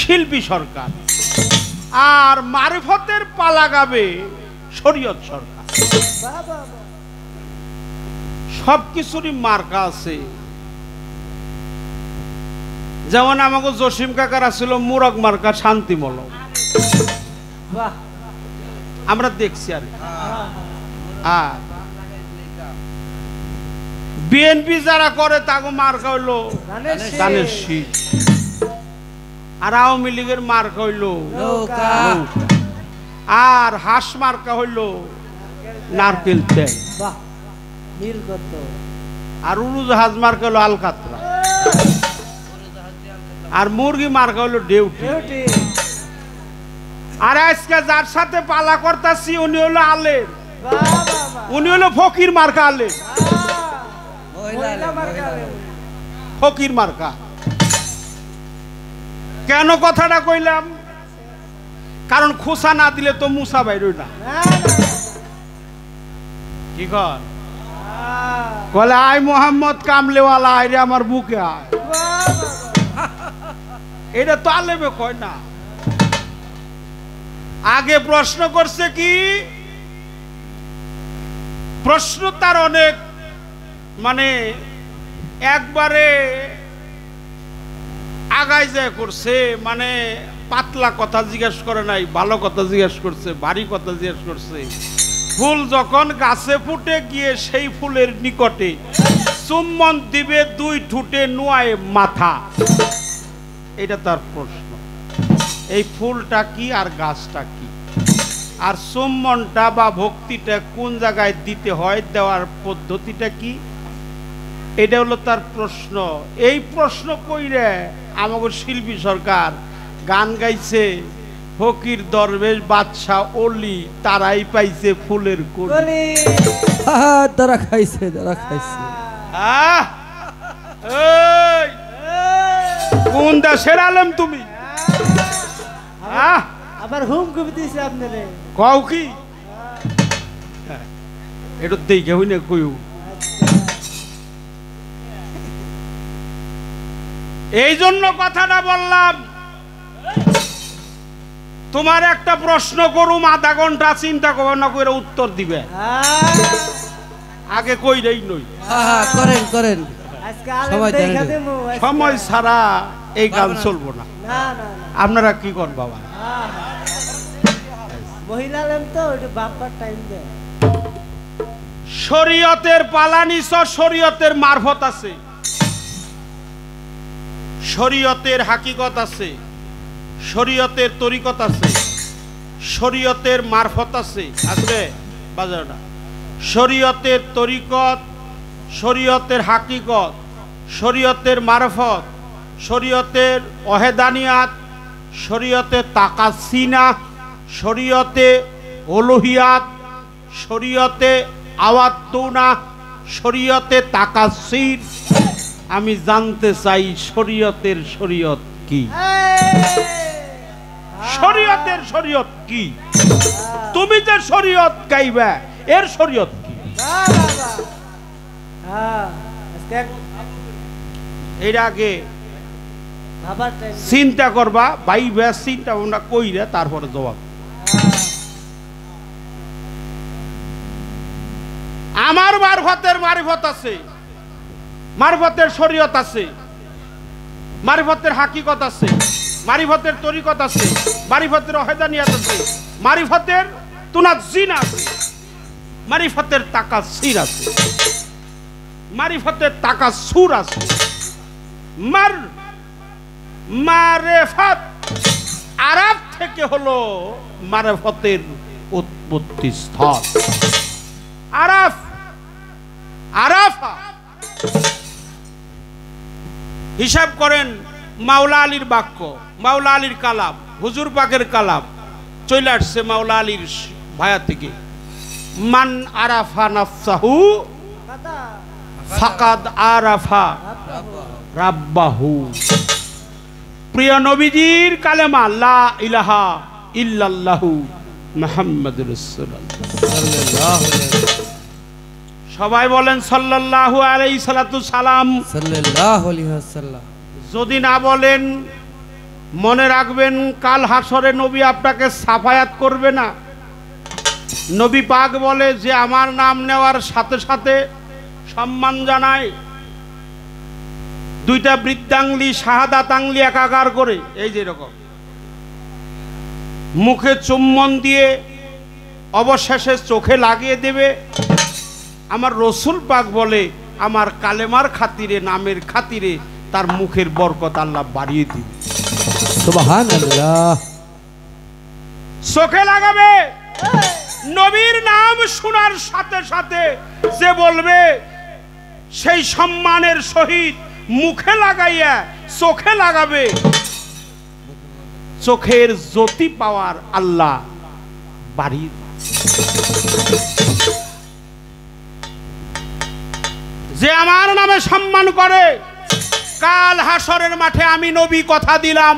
শিল্পী সরকার আর মারিফতের পালা গাবে শরীয়ত সরকার সবকিছুরই মার্কা আছে যেমন আমাকে জসিম কাকার ছিল মুরগ মার্কা শান্তিমূলক আমরা দেখছি আর বিএনপি যারা করে তাকে মার্কা হইলো ধানের শীষ আর আওয়ামী লীগের মার্কা হইলো আর হাঁস মার্কা হইলো নারকেল তেল আর উড়োজাহাজ মার্কা হইলো আলকাতরা আর মুরগি মার্কা হইলো ডেউটি আর আজকে যার সাথে পালা করতেছি উনি হলো আলেম উনি হলো ফকির মার্কা আলেম ফকির মার্কা কেন কথাটা কইলাম কারণ খোসা না দিলে তো মুসা বাইরই না কি কলে আয় মোহাম্মদ কামলেওয়ালা আয় রে আমার বুকে আয় এটা তো আলেমে কয় না আগে প্রশ্ন করছে কি প্রশ্ন তার অনেক মানে একবারে আগাই যায় করছে মানে পাতলা কথা জিজ্ঞেস করে নাই ভালো কথা জিজ্ঞেস করছে ভারী কথা জিজ্ঞেস করছে ফুল যখন গাছে ফুটে গিয়ে সেই ফুলের নিকটে চুম্বন দিবে দুই ঠুটে নুয়ায় মাথা এটা তার প্রশ্ন এই ফুলটা কি আর গাছটা কি আর চুম্বনটা বা ভক্তিটা কোন জায়গায় দিতে হয় দেওয়ার পদ্ধতিটা কি এটা হলো তার প্রশ্ন এই প্রশ্ন কইরে আমাকে শিল্পী সরকার গান গাইছে ফকির দরবেশ বাদশাহ ওলি তারাই পাইছে ফুলের কলি তারা খাইছে তারা খাইছে কোন দেশের আলেম তুমি আবার হুমকি দিছে আপনারে কও কি এটা দেখে হই না কইও এই জন্য কথাটা বললাম তোমার একটা প্রশ্ন করুম, আধা ঘন্টা চিন্তা করবে না করে উত্তর দিবে। আগে কই দেই নই। করেন করেন, সময় ছাড়া এই গান চলবো না। আপনারা কি করেন বাবা? মহিলা তো বাপ্পার টাইম দেয়। শরীয়তের পালানিস, শরীয়তের মারফত আছে, শরীয়তের হাকিকত আছে, শরীয়তের তরিকত আছে, শরীয়তের মারফত আছে। আসবে বাজারটা শরীয়তের তরিকত, শরীয়তের হাকিকত, শরীয়তের মারফত, শরীয়তের ওহেদানিয়াত, শরীয়তে তাকাসিনা, শরীয়তে ওলুহিয়াত, শরীয়তে আওয়াতুনা, শরীয়তে তাকাসির। আমি জানতে চাই শরীয়তের শরীয়ত কি? শরীয়তের শরীয়ত কি? তুমি যে শরীয়ত গাইবা এর শরীয়ত কি? এর আগে চিন্তা করবা, ভাইবা, চিন্তা ভাবনা কইরা তারপরে জবাব। আমার মারফতের মারিফত আছে, মারিফতের শরীয়ত আছে, মারিফতের হাকিকত আছে, মারিফতের তরিকত আছে, মারিফতের ওহেদানিয়াত আছে, মারিফতের তুনাজ্জিন আছে, মারিফতের তাকাসির আছে, মারিফতের তাকাসুর আছে। মারেফত আরাফ থেকে হলো মারেফতের উৎপত্তি স্থল। আরাফ, আরাফা। হিসাব করেন মাওলা আলীর বাক্য, মাওলা আলীর কালাম, হুজুর পাকের কালাম চলে আসছে মাওলা আলীর ভায়া থেকে। মান আরাফা নাফসাহু ফাকাদ আরাফা রাব্বাহু। প্রিয় নবীজির কালেমা লা ইলাহা ইল্লাল্লাহু মুহাম্মাদুর রাসূলুল্লাহ সাল্লাল্লাহু আলাইহি। সবাই বলেন সাল্লাল্লাহু আলাইহি সাল্লাতু সালাম সাল্লাল্লাহু আলাইহি ওয়াসাল্লাম। যদি না বলেন মনে রাখবেন কাল হাসরে নবী আপনাকে সাফায়াত করবে না। নবী পাক বলে যে আমার নাম নেওয়ার সাথে সাথে সম্মান জানায়, দুইটা বৃদ্ধাঙ্গুলি শাহাদাত আঙ্গুলি একাকার করে এই যে রকম মুখে চুম্বন দিয়ে অবশেষে চোখে লাগিয়ে দেবে। আমার রসুল পাক বলে আমার কালেমার খাতিরে, নামের খাতিরে তার মুখের বরকত আল্লাহ বাড়িয়ে দিবে। সুবহানাল্লাহ। চোখে লাগাবে, নবীর নাম শোনার সাথে সাথে যে বলবে সেই সম্মানের সহিত মুখে লাগাইয়া চোখে লাগাবে, চোখের জ্যোতি পাওয়ার আল্লাহ বাড়িয়ে। যে আমার নামে সম্মান করে কাল হাসরের মাঠে আমি নবী কথা দিলাম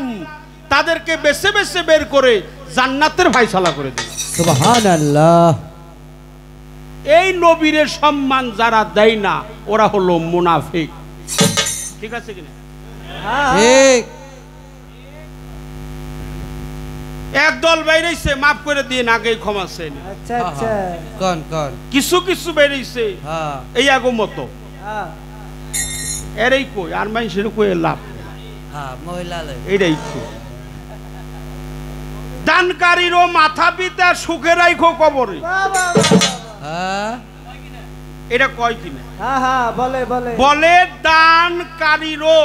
তাদেরকে বেছে বেছে বের করে জান্নাতের ফায়সালা করে দিলাম। সুবহানাল্লাহ। এই নবীর সম্মান যারা দেয় না ওরা হলো মুনাফিক। ঠিক আছে কিনা? ঠিক। একদল বেরিয়েছে, মাফ করে দিয়ে আগেই ক্ষমা চাই। আচ্ছা আচ্ছা, কোন কোন কিছু কিছু বেরিয়েছে হ্যাঁ এই আগো মতো হ্যাঁ এরই কই আর মানুষের কই লাভ হ্যাঁ মহিলা এটাই কই। দানকারীরও মাথা পিতা সুখে রাখো কবরে। হ্যাঁ এটা কয় কিনা? হ্যাঁ হ্যাঁ বলে বলে বলে দানকারীরও,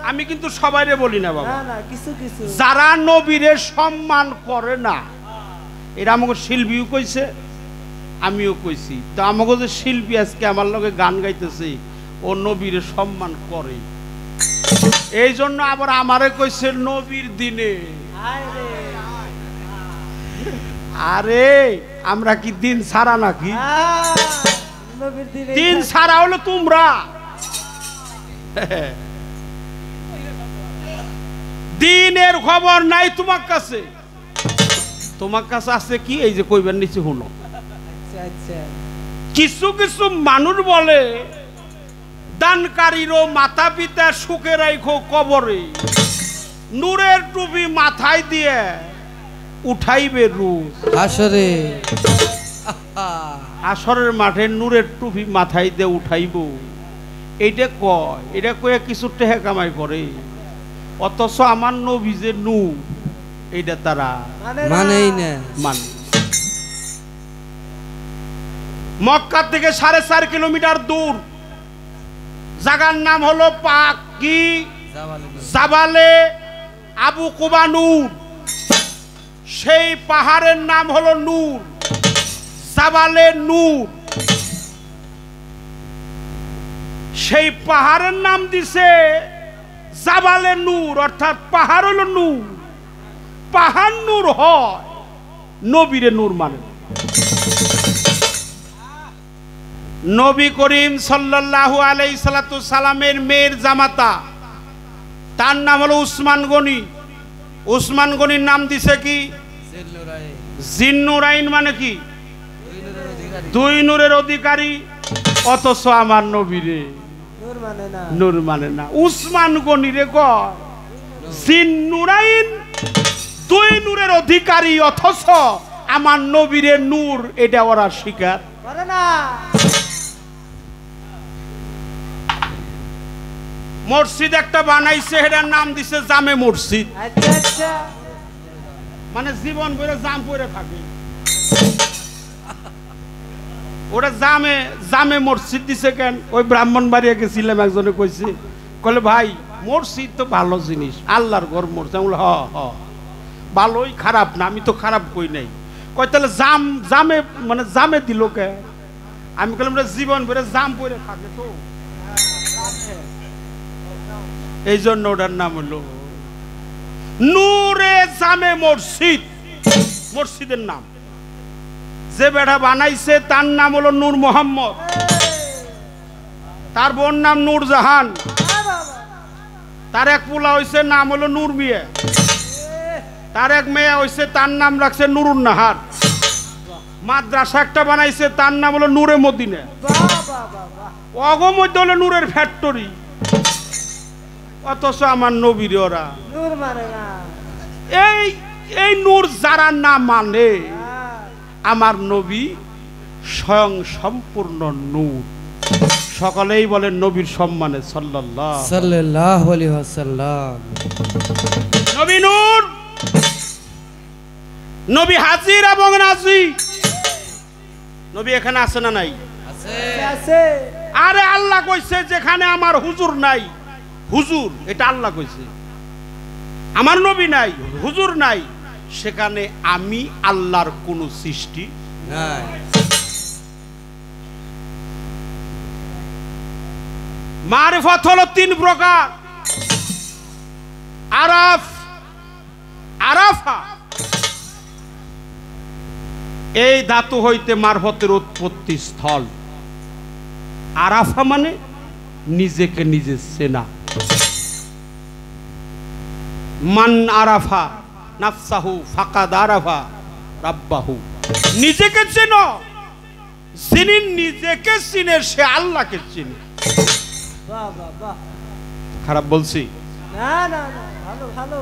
আমি কিন্তু সবাইরে বলি না বাবা, না না কিছু কিছু যারা নবীরে সম্মান করে না, এরা আমাকে শিল্পীও কইছে আমিও কইছি। তো আমাকে যে শিল্পী আজকে আমার লগে গান গাইতেছে ও নবীরে সম্মান করে, এই জন্য আবার আমারে কইছে নবীর দিনে। আরে আমরা কি দিন ছাড়া নাকি? দিন ছাড়া হলো তোমরা। দিনের খবর নাই তোমার কাছে, তোমার কাছে আছে কি এই যে কইবার নিচে হলো। কিছু কিছু মানুষ বলে দানকারীরও মাথা পিতা সুখে রাখো কবরে, নূরের টুপি মাথায় দিয়ে উঠাইবে রোজ আসরে আসরের মাঠে নূরের টুপি মাথায় দিয়ে উঠাইব। এইটা কয়, এটা কয়ে কিছু টেহা কামাই করে, অথচ আমার নবী যে নূর এইটা তারা মানেই না। মানে মক্কা থেকে 4.5 কিলোমিটার দূর জায়গার নাম হলো পাক কি জাবালে আবু কুবা নূর। সেই পাহাড়ের নাম হলো নূর, জাবালে নূর। সেই পাহাড়ের নাম দিছে জাবালে নূর, অর্থাৎ পাহাড় হলো নূর। পাহাড় নূর হয়, নবীরে নূর মানে। নবী করিম সাল্লাল্লাহু আলাইহি সাল্লাতু সালামের মেয়ের জামাতা, তার নাম হলো উসমান গনি। উসমান গনির নাম দিছে কি জিন্নুরাইন, মানে কি দুই নূরের অধিকারী, অথচ আমার নবীরে নূর মানে না। উসমান গনি রে কয় জিন্নুরাইন, দুই নূরের অধিকারী, অথচ আমার নবীরে নূর, এটা ওরা স্বীকার করে না। মসজিদ একটা বানাইছে, এটার নাম দিছে জামে মসজিদ। মানে জীবন ভরে জাম পরে থাকে, ওটা জামে জামে মসজিদ দিছে কেন? ওই ব্রাহ্মণবাড়িয়া গেছিলাম, একজনে কইছে, কলে ভাই মসজিদ তো ভালো জিনিস, আল্লাহর ঘর মসজিদ। আমি বলি হ হ ভালোই, খারাপ না, আমি তো খারাপ কই নাই। কয় তাহলে জাম জামে মানে জামে দিল কে? আমি বললাম জীবন ভরে জাম পরে থাকে তো, এই জন্য ওটার নাম হলো নূরে জামে মসজিদ। মসজিদের নাম যে বেটা বানাইছে তার নাম হলো নূর মোহাম্মদ, তার বোন নাম নূর জাহান, তার এক পোলা হইছে নাম হলো নূর মিয়া, তার এক মেয়ে হইছে তার নাম রাখছে নুরুন নাহার। মাদ্রাসা একটা বানাইছে তার নাম হলো নূরে মদিনা। অগমধ্য হলো নূরের ফ্যাক্টরি, অথচ আমার নবীর ওরা নূর মানে না। এই নূর যারা না মানে, আমার নবী স্বয়ং সম্পূর্ণ নূর। সকলেই বলেন নবীর সম্মানে সাল্লাল্লাহু আলাইহি ওয়াসাল্লাম। নবী নূর, নবী হাজির এবং নাজির। নবী এখানে আছে না নাই? আছে। আরে আল্লাহ কইছে যেখানে আমার হুজুর নাই, হুজুর এটা আল্লাহ কইছে, আমার নবী নাই, হুজুর নাই, সেখানে আমি আল্লাহর কোন সৃষ্টি নাই। মারিফত হলো 3 প্রকার, আরাফ, আরাফা। এই ধাতু হইতে মারফতের উৎপত্তি স্থল। আরাফা মানে নিজেকে নিজে চেনা। মান আরাফা নাফসাহু ফাকাদ আরাফা রাব্বাহু। নিজেকে চেনো, যিনি নিজেকে চিনে সে আল্লাহকে চিনে। খারাপ বলছি? না না না, ভালো ভালো।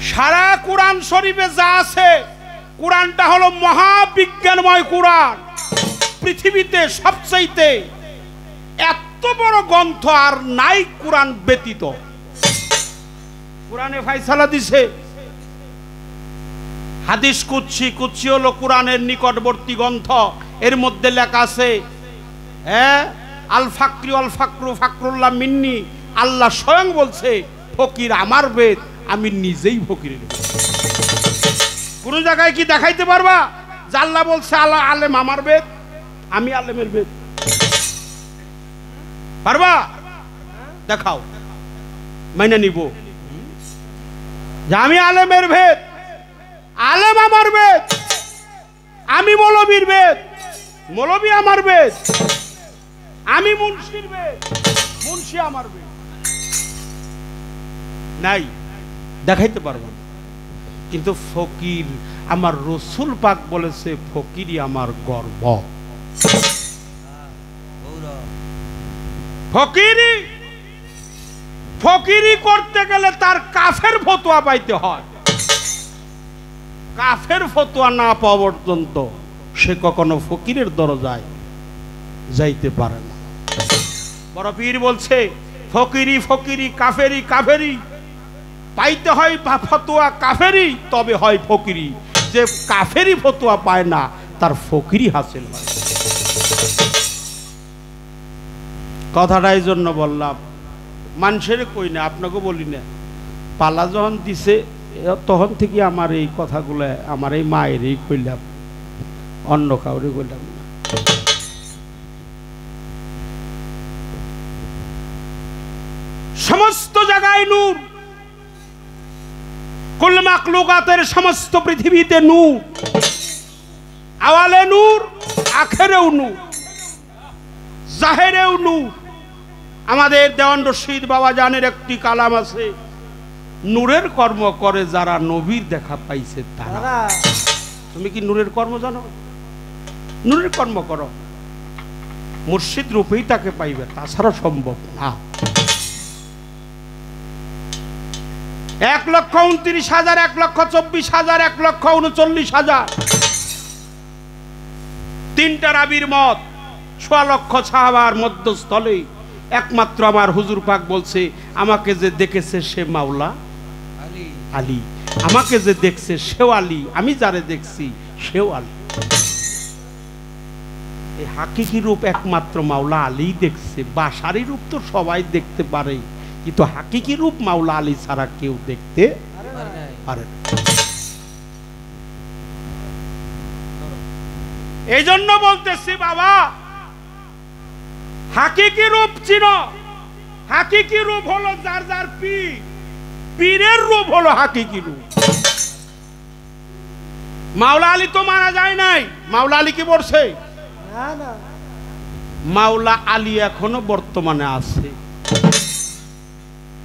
সারা কোরআন শরীফে যা আছে, কোরআনটা হলো মহাবিজ্ঞানময় কোরআন। পৃথিবীতে সবচাইতে এত বড় গ্রন্থ আর নাই কোরআন ব্যতীত। কোরআনে ফায়সালা দিছে। হাদিস কুদসি, কুদসি হলো কোরআনের নিকটবর্তী গ্রন্থ। এর মধ্যে লেখা আছে আল ফাকরি আল ফাকরু ফাকরুল্লাহ মিন্নি। আল্লাহ স্বয়ং বলছে ফকির আমার বেদ, আমি নিজেই ফকির। কোন জায়গায় কি দেখাইতে পারবা যে আল্লাহ বলছে আল্লাহ আলেম আমার বেদ, আমি আলেমের বেদ? পারবা? দেখাও, মাইনা নিব যে আমি আলেমের ভেদ, আলেম আমার বেদ, আমি মৌলবীর বেদ, মৌলবী আমার বেদ, আমি মুন্সির বেদ, মুন্সি আমার বেদ। নাই, দেখাইতে পারবো না। কিন্তু ফকির আমার রসুল পাক বলেছে ফকিরই আমার গর্ব। ফকিরি ফকিরি করতে গেলে তার কাফের ফতোয়া পাইতে হয়। কাফের ফতোয়া না পাওয়া পর্যন্ত সে কখনো ফকিরের দরজায় যাইতে পারে না। বড় পীর বলছে ফকিরি ফকিরি কাফেরি কাফেরি, পাইতে হয় ফতোয়া কাফেরি তবে হয় ফকিরি। যে কাফেরি ফতোয়া পায় না তার ফকিরি হাসিল হয়। কথাটা এই জন্য বললাম, মানুষের কই না, আপনাকে বলি না। পালা যখন দিছে তখন থেকে আমার এই কথাগুলো আমার এই মায়েরই কইলাম, অন্য কাউরে কইলাম না। সমস্ত জায়গায় নূর, কুল মাখলুকাতের সমস্ত পৃথিবীতে নূর, আওয়ালে নূর, আখেরেও নূর, জাহেরেও নূর। আমাদের দেওয়ান রশিদ বাবা জানের একটি কালাম আছে, নূরের কর্ম করে যারা নবীর দেখা পাইছে তারা। তুমি কি নূরের কর্ম জানো? নূরের কর্ম করো, মুর্শিদ রূপেই তাকে পাইবে, তাছাড়া সম্ভব না। 1,29,000, 1,24,000, 1,39,000, তিনটা রাবির মত, 6 লক্ষ সাহাবার মধ্যস্থলে একমাত্র আমার হুজুর পাক বলছে আমাকে যে দেখেছে সে মাওলা আলী, আমাকে যে দেখছে সেও আলী, আমি যারে দেখছি সেও আলী। এই হাকিকি রূপ একমাত্র মাওলা আলী দেখছে। বাসারি রূপ তো সবাই দেখতে পারে, কিন্তু হাকিকি রূপ মাওলা আলী ছাড়া কেউ দেখতে পারে না। এই জন্য বলতেছি বাবা, হাকিকি রূপ চিনো। হাকিকি রূপ হলো যার যার পীর, পীরের রূপ হলো হাকিকি রূপ। মাওলা আলী তো মারা যায় নাই। মাওলা আলী কি বলছে? মাওলা আলী এখনো বর্তমানে আছে।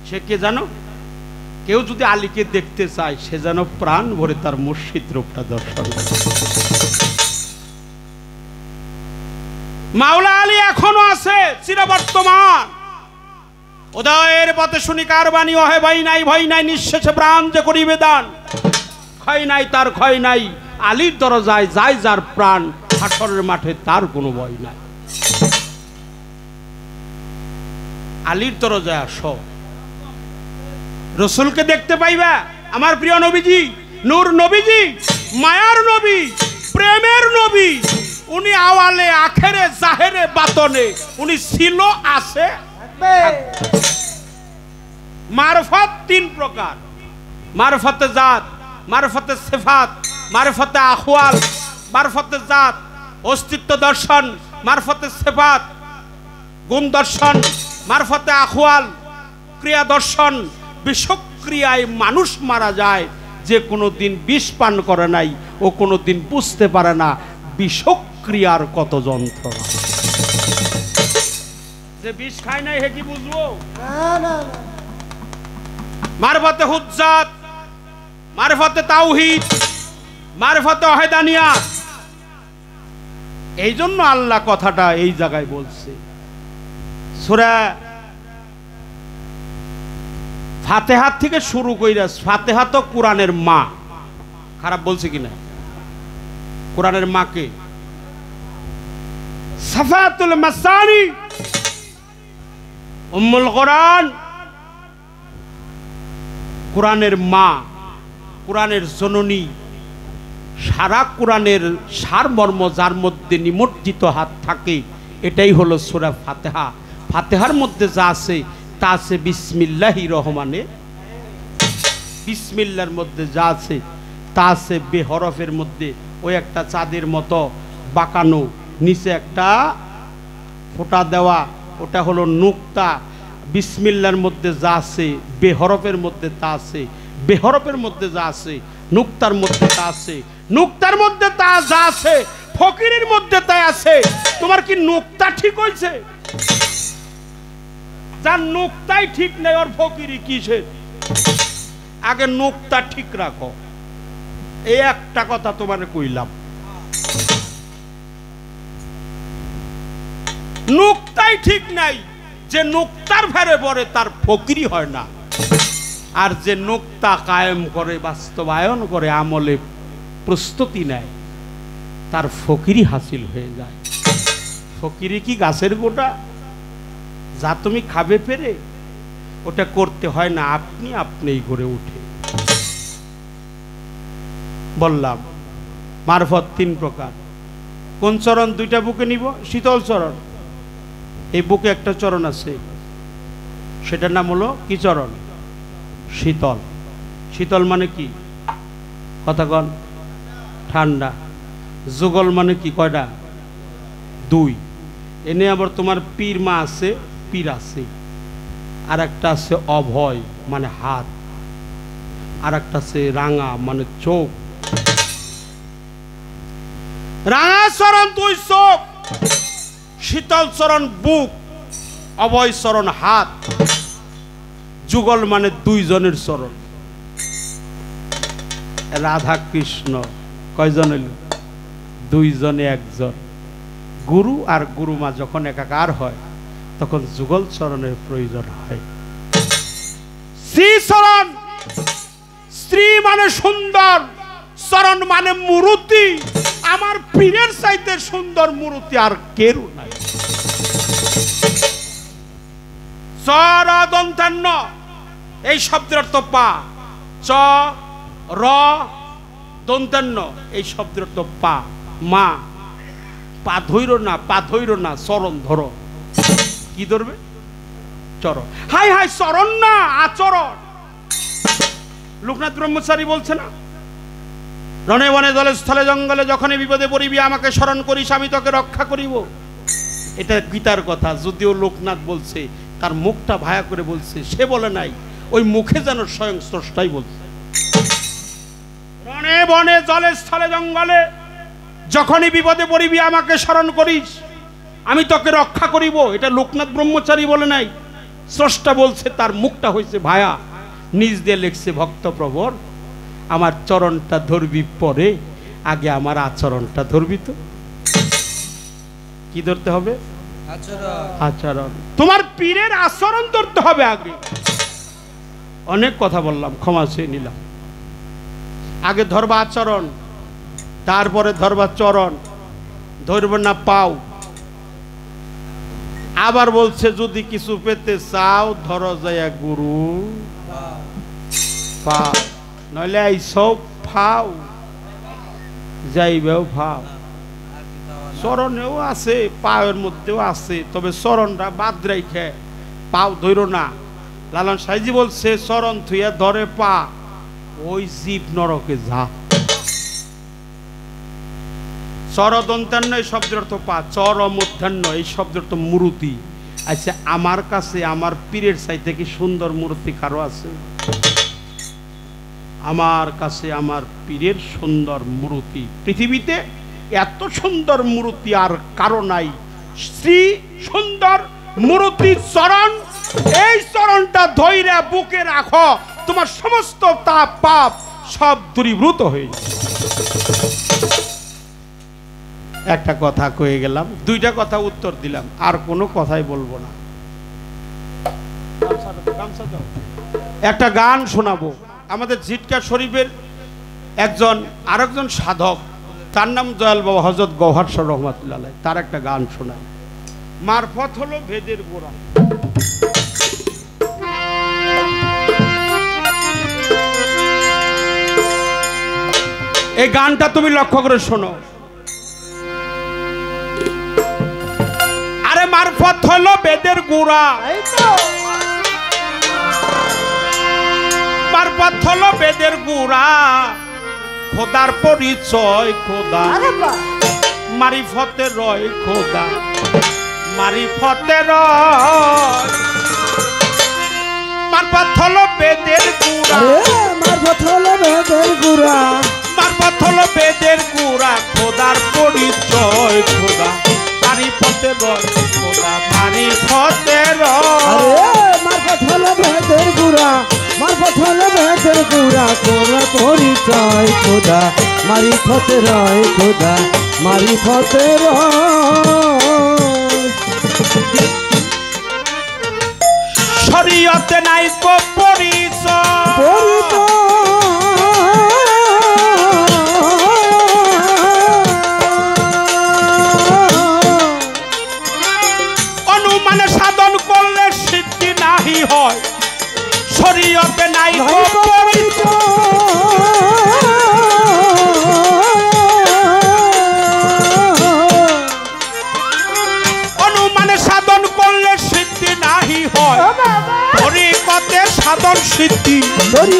সে কে জানো? কেউ যদি আলীকে দেখতে চায় সে যেন প্রাণ ভরে তার মুর্শিদ রূপটা দর্শন করে। মাওলা আলী এখনো আছে, চিরবর্তমান। উদয়ের পথে শুনি কার বাণী, অহে ভয় নাই ভয় নাই, নিঃশেষে প্রাণ যে করিবে দান। ক্ষয় নাই তার ক্ষয় নাই, আলীর দরজায় যায় যার প্রাণ, হাসরের মাঠে তার কোনো ভয় নাই। আলীর দরজায় আসো, রসুলকে দেখতে পাইবা। আমার প্রিয় নবীজি, নূর নবীজি, মায়ার নবী, প্রেমের নবী। উনি আওয়ালে আখেরে জাহেরে বাতনে, উনি ছিল, আছে। মারফত 3 প্রকার, মারফতে জাত, মারফতে সিফাত, মারফতে আহওয়াল। মারফতে জাত অস্তিত্ব দর্শন, মারফতে সিফাত গুণ দর্শন, মারফতে আহওয়াল ক্রিয়া দর্শন। বিষক্রিয়ায় মানুষ মারা যায়, যে কোনোদিন বিষ পান করে নাই ও কোনোদিন বুঝতে পারে না বিষক্রিয়ার কত যন্ত্রণা। যে বিষ খায় নাই হে কি বুঝবো? মারফতে হুজ্জাত, মারফতে তাওহীদ, মারফতে ওয়াহদানিয়াত। এই জন্য আল্লাহ কথাটা এই জায়গায় বলছে। সূরা ফাতিহা থেকে শুরু কইরা, ফাতিহা তো কোরআনের মা। খারাপ বলছে কিনা? কোরআনের মাকে সাফাতুল মাসানি, উম্মুল কোরআন, কোরআনের মা, কোরআনের জননী। সারা কোরআনের সারমর্ম যার মধ্যে নিমজ্জিত হাত থাকে, এটাই হলো সূরা ফাতিহা। ফাতিহার মধ্যে যা আছে তা আছে বিসমিল্লাহির রহমানে, বিসমিল্লাহর মধ্যে যা আছে তা আছে বেহরফের মধ্যে। ওই একটা চাঁদের মতো বাঁকানো, নিচে একটা ফোঁটা দেওয়া, ওটা হলো নুক্তা। বিসমিল্লাহর মধ্যে যা আছে বেহরফের মধ্যে তা আছে, বেহরফের মধ্যে যা আছে নুক্তার মধ্যে তা আছে, নুক্তার মধ্যে তা যা আছে ফকিরের মধ্যে তাই আছে। তোমার কি নুক্তা ঠিক হয়েছে? যার নুক্তাই ঠিক নেই ওর ফকিরি কিসের? আগে নুক্তা ঠিক রাখো। এই একটা কথা তোমার কইলাম, নুক্তাই ঠিক নাই। যে নুক্তার ফেরে পড়ে তার ফকিরি হয় না। আর যে নুক্তা কায়েম করে, বাস্তবায়ন করে, আমলে প্রস্তুতি নেয় তার ফকিরি হাসিল হয়ে যায়। ফকিরি কি গাছের গোটা যা তুমি খাবে পেরে? ওটা করতে হয় না, আপনি আপনিই গড়ে উঠে। বললাম মারফত তিন প্রকার। কোন চরণ? দুইটা বুকে নিব। শীতল চরণ, এই বুকে একটা চরণ আছে, সেটার নাম হলো কি চরণ? শীতল। শীতল মানে কি? কথা কন। ঠান্ডা। যুগল মানে কি? কয়টা? দুই। এনে আবার তোমার পীর মা আছে, পীর আছে। আর একটা আছে অভয় মানে হাত, আর একটা আছে রাঙা মানে চোখ। রাঙা চরণ দুই চোখ, শীতল চরণ বুক, অভয় চরণ হাত, যুগল মানে দুইজনের চরণ। রাধা কৃষ্ণ কয়জন হইল? দুইজনে একজন। গুরু আর গুরুমা যখন একাকার হয় তখন যুগল চরণের প্রয়োজন হয়। শ্রী চরণ, স্ত্রী মানে সুন্দর, চরণ মানে মূর্তি। আমার পীরের চাইতে সুন্দর মূর্তি আর কেউ নাই। চর দন্তান্ন এই শব্দের অর্থ পা। চ র দন্তান্ন এই শব্দের অর্থ পা। মা পা ধৈর না, পা ধৈর না, চরণ ধরো। কি ধরবে? চরণ। হাই হাই, চরণ না আচরণ। লোকনাথ ব্রহ্মচারী বলছে না, রণে বনে জলে স্থলে জঙ্গলে যখনই বিপদে পড়িবি আমাকে স্মরণ করিস, আমি তোকে রক্ষা করিব। এটা গীতার কথা, যদিও লোকনাথ বলছে, তার মুখটা ভায়া করে বলছে, সে বলে নাই, ওই মুখে যেন স্বয়ং স্রষ্টাই বলছে। রণে বনে জলে স্থলে জঙ্গলে যখনই বিপদে পড়িবি আমাকে স্মরণ করিস, আমি তোকে রক্ষা করিব। এটা লোকনাথ ব্রহ্মচারী বলে নাই, স্রষ্টা বলছে। তার মুখটা হয়েছে ভায়া, নিজ দিয়ে লিখছে ভক্তপ্রবর, আমার চরণটা ধরবি পরে, আগে আমার আচরণটা ধরবি। তো কি ধরতে হবে? আচরণ। তোমার পীরের আচরণ ধরতে হবে আগে। অনেক কথা বললাম, ক্ষমা চেয়ে নিলাম। আগে ধরবা আচরণ, তারপরে ধরবা চরণ, ধরবে না পাও। আবার বলছে যদি কিছু পেতে চাও ধরো যায় গুরু পাও, নইলে এই সব ফাও যাইবেও ফাও। চরণেও আছে, পায়ের মধ্যেও আছে, তবে চরণটা বাদ রেখে পাও ধরো না। লালন সাইজি বলছে চরণ থুইয়া ধরে পা, ওই জীব নরকে যা। চর দন্তান্ন এই শব্দের অর্থ পা, চর মধ্যাহ্ন এই শব্দের অর্থ মূর্তি। আচ্ছা, আমার কাছে আমার পীরের চাইতে কি সুন্দর মূর্তি কারো আছে? আমার কাছে আমার পীরের সুন্দর মূর্তি, পৃথিবীতে এত সুন্দর মূর্তি আর কারো নাই। শ্রী সুন্দর মূর্তি চরণ, এই চরণটা ধইরা বুকে রাখো, তোমার সমস্ত তাপ পাপ সব দূরীভূত হয়ে যাবে। একটা কথা কয়ে গেলাম, দুইটা কথা উত্তর দিলাম, আর কোনো কথাই বলবো না। একটা গান শোনাবো। আমাদের ঝিটকা শরীফের একজন আরেকজন সাধক, তার নাম দয়াল বাবা হযরত গওহার শাহ রহমাতুল্লাহ আলাইহি, তার একটা গান শোনায়, মারফত হলো ভেদের গোড়া। এই গানটা তুমি লক্ষ্য করে শোনো। আরে মারফত হলো বেদের গোড়া, মারফত হলো বেদের গোড়া, খোদার পরিচয় খোদা, মারিফতে রয় খোদা, মারিফতে রয়। মারফত হলো বেদের গোড়া, মারফত হলো বেদের গোড়া, মারফত হলো বেদের গোড়া, খোদার পরিচয় খোদা, মারিফতে রয় খোদা, মারিফতে রয়। মারফত হলো বেদের গোড়া, মারফত হলো বেদের গোড়া, খোদার পরিচয় খোদা, মারিফতে রয় খোদা, মারিফতে রয়। শরীয়তে নাই কো পরিচয়,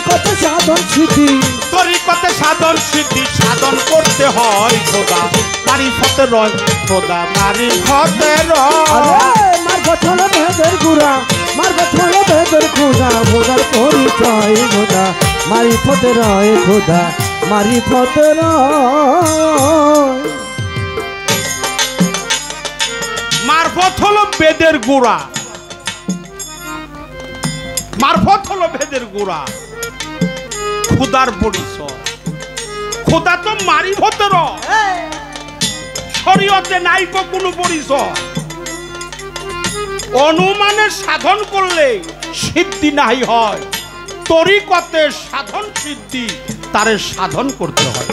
তরিকতে সাধন সিদ্ধি তরিকতে সাধন সিদ্ধি সাধন করতে হয় খোদা মারিফতে রয় খোদা মারিফতে রয় মারফত হলো ভেদের গুড়া মারফত হলো ভেদের খোদা খোদার পরিচয় খোদা মারিফতে রয় খোদা মারিফতে রয় মারফত হলো বেদের গোড়া মারফত হলো বেদের গোড়া খোদার পরিচয় খোদা তো মারিফতে রয় শরীয়তে নাই কোনো পরিচয় অনুমানে সাধন করলে সিদ্ধি নাই হয় তরিকতে সাধন সিদ্ধি তারে সাধন করতে হয়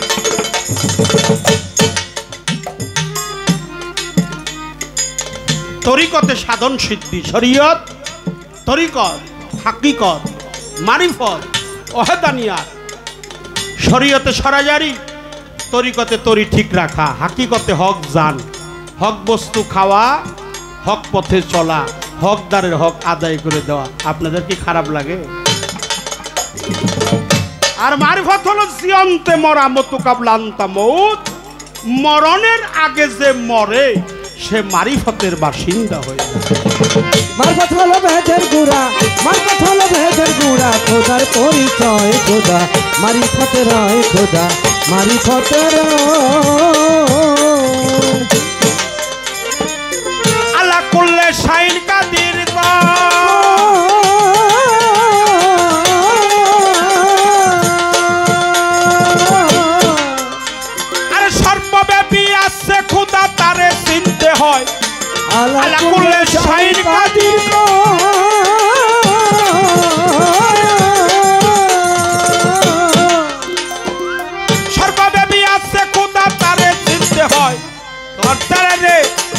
তরিকতে সাধন সিদ্ধি শরীয়ত তরিকত হাকিকত মারিফত ওয়াহদানিয়াত শরীয়তে সরাজারি তরিকতে তরি ঠিক রাখা হাকিকতে হক জান হক বস্তু খাওয়া হক পথে চলা হকদারের হক আদায় করে দেওয়া আপনাদের কি খারাপ লাগে আর মারিফত হলো জিয়ন্তে মরা মতু কাবলান্তা মউত মরণের আগে যে মরে সে মারিফতের বাসিন্দা হয়ে যায় মারফত হলো ভেদের গুড়া মারফত হলো ভেদের গুড়া খোদার পরিচয় খোদা মারিফতে রয় খোদা মারিফতে রয় আল্লাহ করলে শাইন কাদির আরে সর্বব্যাপী আছে খোদা তারে চিনতে হয় আল্লাহ করলে শাইন কাদির সর্বব্যাপী আছে খোদা তারে চিনতে হয় তোর তারে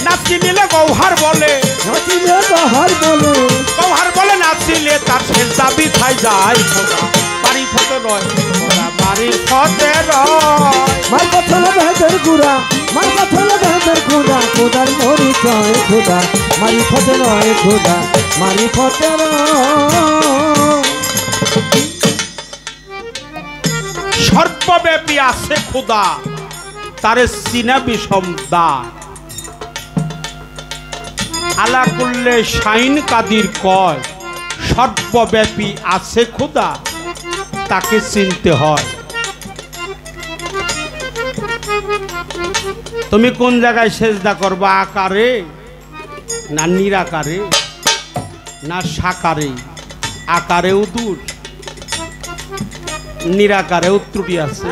নাচি নিলে গৌহার বলে নাচিলে গৌহার বলে গৌহার বলে নাচিলে তার শেষ দাবি থাই যায় খোদা মারিফতে রয় খোদা মারিফতে রয় মারফত হলো ভেদের গুড়া মারফত হলো ভেদের গুড়া খোদার পরিচয় খোদা মারিফতে রয় খোদা মারিফতে রয় সর্বব্যাপী আছে খোদা তারে চিনা বিষম দার আলা করলে শাইন কাদির কয় সর্বব্যাপী আছে খোদা তাকে চিনতে হয় তুমি কোন জায়গায় সেজদা করবা আকারে না নিরাকারে না সাকারে আকারেও দূর নিরাকারেও ত্রুটি আছে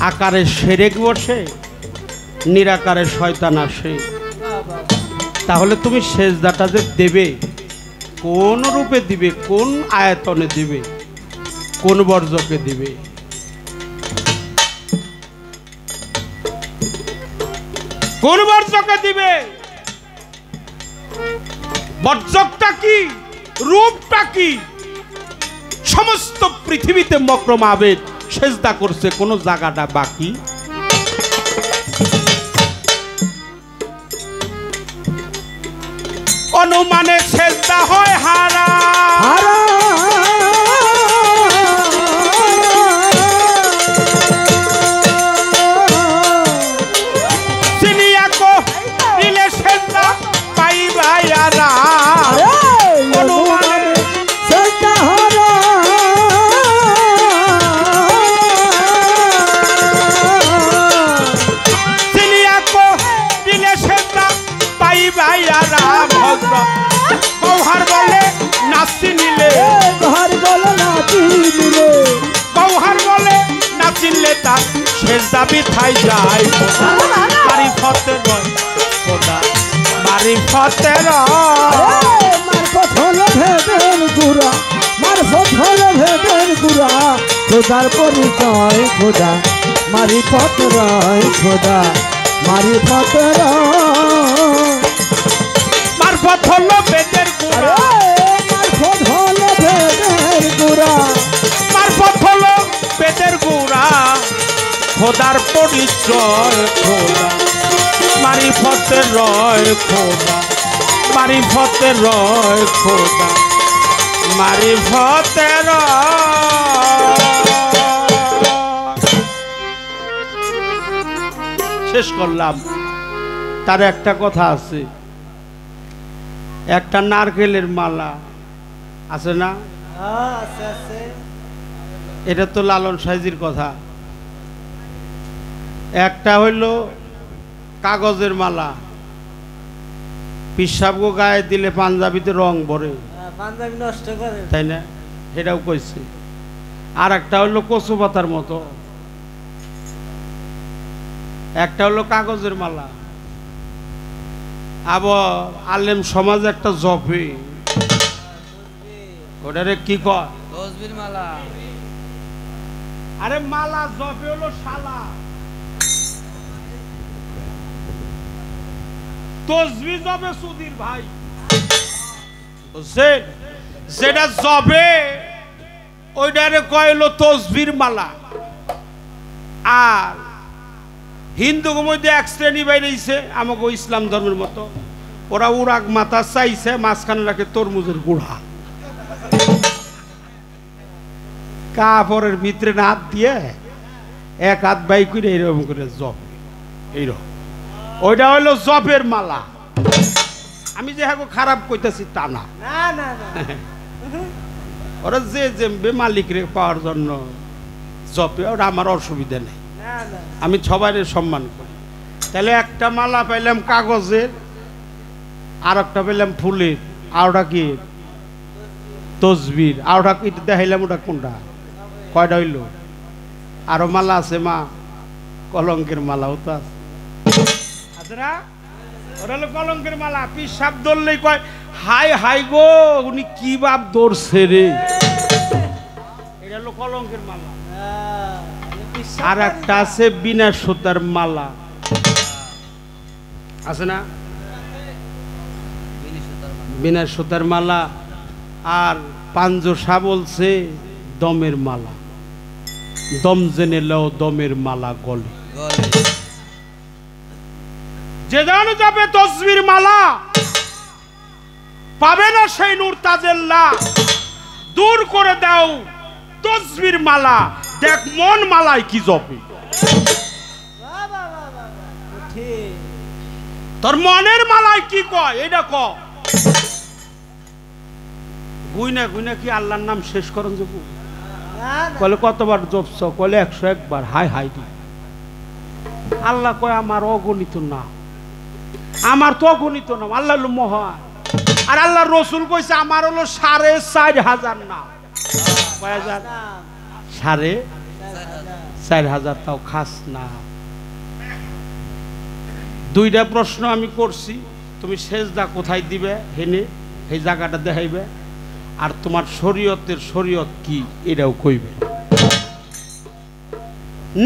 আকারে সেরেক বসে নিরাকারে শয়তান আসে তাহলে তুমি সেজদাটা যে দেবে কোন রূপে দিবে কোন আয়তনে দিবে কোন বর্জকে দিবে কোন বর্জকে দিবে বর্জকটা কি রূপটা কি সমস্ত পৃথিবীতে মকরম আবেদ সেজদা করছে কোন জায়গাটা বাকি অনুমানে সেজদা হয় হারা চিনিয়া কো দিলে সেজদা পাইবা ইয়ারা অনুমানে সেজদা হারা চিনিয়া কো দিলে সেজদা পাইবা ইয়ারা গৌহার বলে নাচি নিলে গৌহার বলে নাচি নিলে গৌহার বলে নাচিলে তার শেষ দাবি থাই যায় মারিফতে রয় খোদা মারিফতে রয় মারফত হলো ভেদের গুড়া মারফত হলো ভেদের গুড়া খোদার পরিচয় খোদা মারিফত রয় খোদা মারিফত রয় মারফত হলো বেদের গুড়া মারফত হলো ভেদের গুড়া মারফত হলো বেদের গুড়া খোদার পরিচয় খোদা মারিফতে রয় খোদা মারিফতে রয় খোদা মারিফতের শেষ করলাম। তার একটা কথা আছে, একটা নারকেলের মালা আছে না, আছে আছে এটা তো লালন সাইজির কথা। একটা হইল কাগজের মালা, পিসাবগো গায়ে দিলে পাঞ্জাবিতে রং ভরে, পাঞ্জাবি নষ্ট করে, তাই না, এটাও কইছে। আর একটা হইল কচু পাতার মতো, একটা হলো কাগজের মালা। আবার আলেম সমাজ একটা জপে, ওটারে কি কয়, তসবির মালা। আরে মালা জপে হলো শালা, তসবি জপে সুধীর ভাই, বুঝছেন? যেটা জপে ওইটারে কয় হলো তসবির মালা। আর হিন্দুর মধ্যে এক শ্রেণী বাইরেছে আমাকে ইসলাম ধর্মের মতো, ওরা উরাগ মাথা চাইছে, মাঝখানে রাখে তরমুজের গুড়া, কাপড়ের ভিতরে হাত দিয়ে এক হাত বাই করে এইরকম করে জপ, এইরকম, ওইটা হলো জপের মালা। আমি যে হ্যাঁ খারাপ কইতেছি তা না, না না না ওরা যে যে মালিক রে পাওয়ার জন্য জপে, ওটা আমার অসুবিধা নেই, না না আমি সবাই সম্মান করি। তাহলে একটা মালা পাইলাম কাগজের, আর একটা পেলাম ফুলের, আর ওটা কি তসবির, আর ওটা কি দেখাইলাম, ওটা কোনটা, কয়টা হইল? আরো মালা আছে মা, কলঙ্কের মালাও তো আছে, আছে না? ওটা হলো কলঙ্কের মালা। পিসাব ধরলেই কয় হাই হাই গো, উনি কি বাপ ধরছে রে, এটা হলো কলঙ্কের মালা। আর একটা আছে বিনা সুতার মালা, আছে না, বিনা সুতার মালা। আর পাঞ্জোসা বলছে দমের মালা, দম জেনে লও দমের মালা গলে, যে জানো যাবে তসবির মালা পাবে না সেই নূর তাজেল্লা, দূর করে দাও তসবির মালা, দেখ মন মালায় কি জপে, তোর মনের মালায় কি কয় এটা ক। গুইনা গুইনা কি আল্লাহর নাম শেষ করেন যাবো? কলে কতবার জপছ? কলে 101 বার। হাই হাই দি আল্লাহ কয় আমার অগণিত নাম, আমার তো অগণিত নাম, আল্লাহ হলো মহান। আর আল্লাহ রসুল কইছে আমার হলো 4,500 নাম। কয় হাজার? 4,500। তাও খাস না। দুইটা প্রশ্ন আমি করছি, তুমি সেজদা কোথায় দিবে হেনে এই জায়গাটা দেখাইবে, আর তোমার শরীয়তের শরীয়ত কি এটাও কইবে।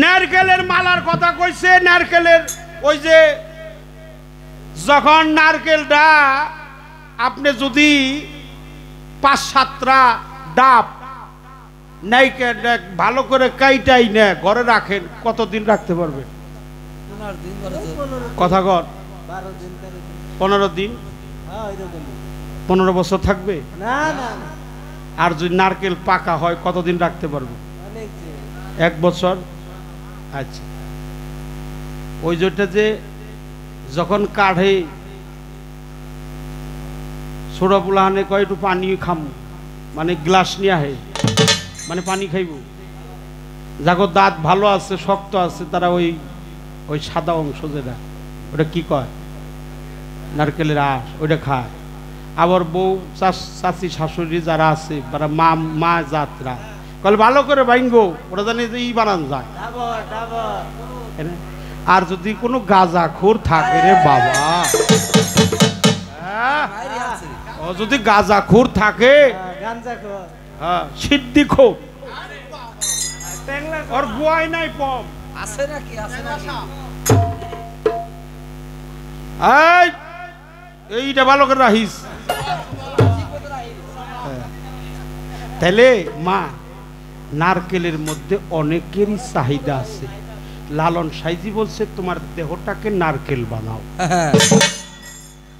নারকেলের মালার কথা কইছে, নারকেলের ওই যে যখন নারকেলটা আপনি যদি 5-7টা ডাব নাইকে ভালো করে কাইটাই না ঘরে রাখেন, কতদিন রাখতে পারবেন? কথা কর 15 দিন, 15 বছর থাকবে। আর যদি নারকেল পাকা হয় কতদিন রাখতে পারবে? 1 বছর। আচ্ছা, ওই যেটা যে যখন কাঢ়ে ছোড়া পোলাহানে কয় একটু পানি খাম, মানে গ্লাস নিয়ে আহে, মানে পানি খাইব। যাগো দাঁত ভালো আছে শক্ত আছে তারা ওই ওই সাদা অংশ যেটা ওটা কি কয় নারকেলের আঁশ, ওইটা খায়। আবার বউ চাচি শাশুড়ি যারা আছে তারা মা জাতরা কলে ভালো করে ভাঙ্গো, ওরা জানে যে ই বানান যায়। আর যদি কোনো গাঁজাখোর থাকে রে বাবা, ও যদি গাঁজাখোর থাকে, হ্যাঁ সিদ্দিখোর, ওর বুয়াই নাই পম আছে নাকি? আছে নাকি? এইটা ভালো করে রাখিস। তাহলে মা, নারকেলের মধ্যে অনেকেরই চাহিদা আছে। লালন সাইজি বলছে তোমার দেহটাকে নারকেল বানাও,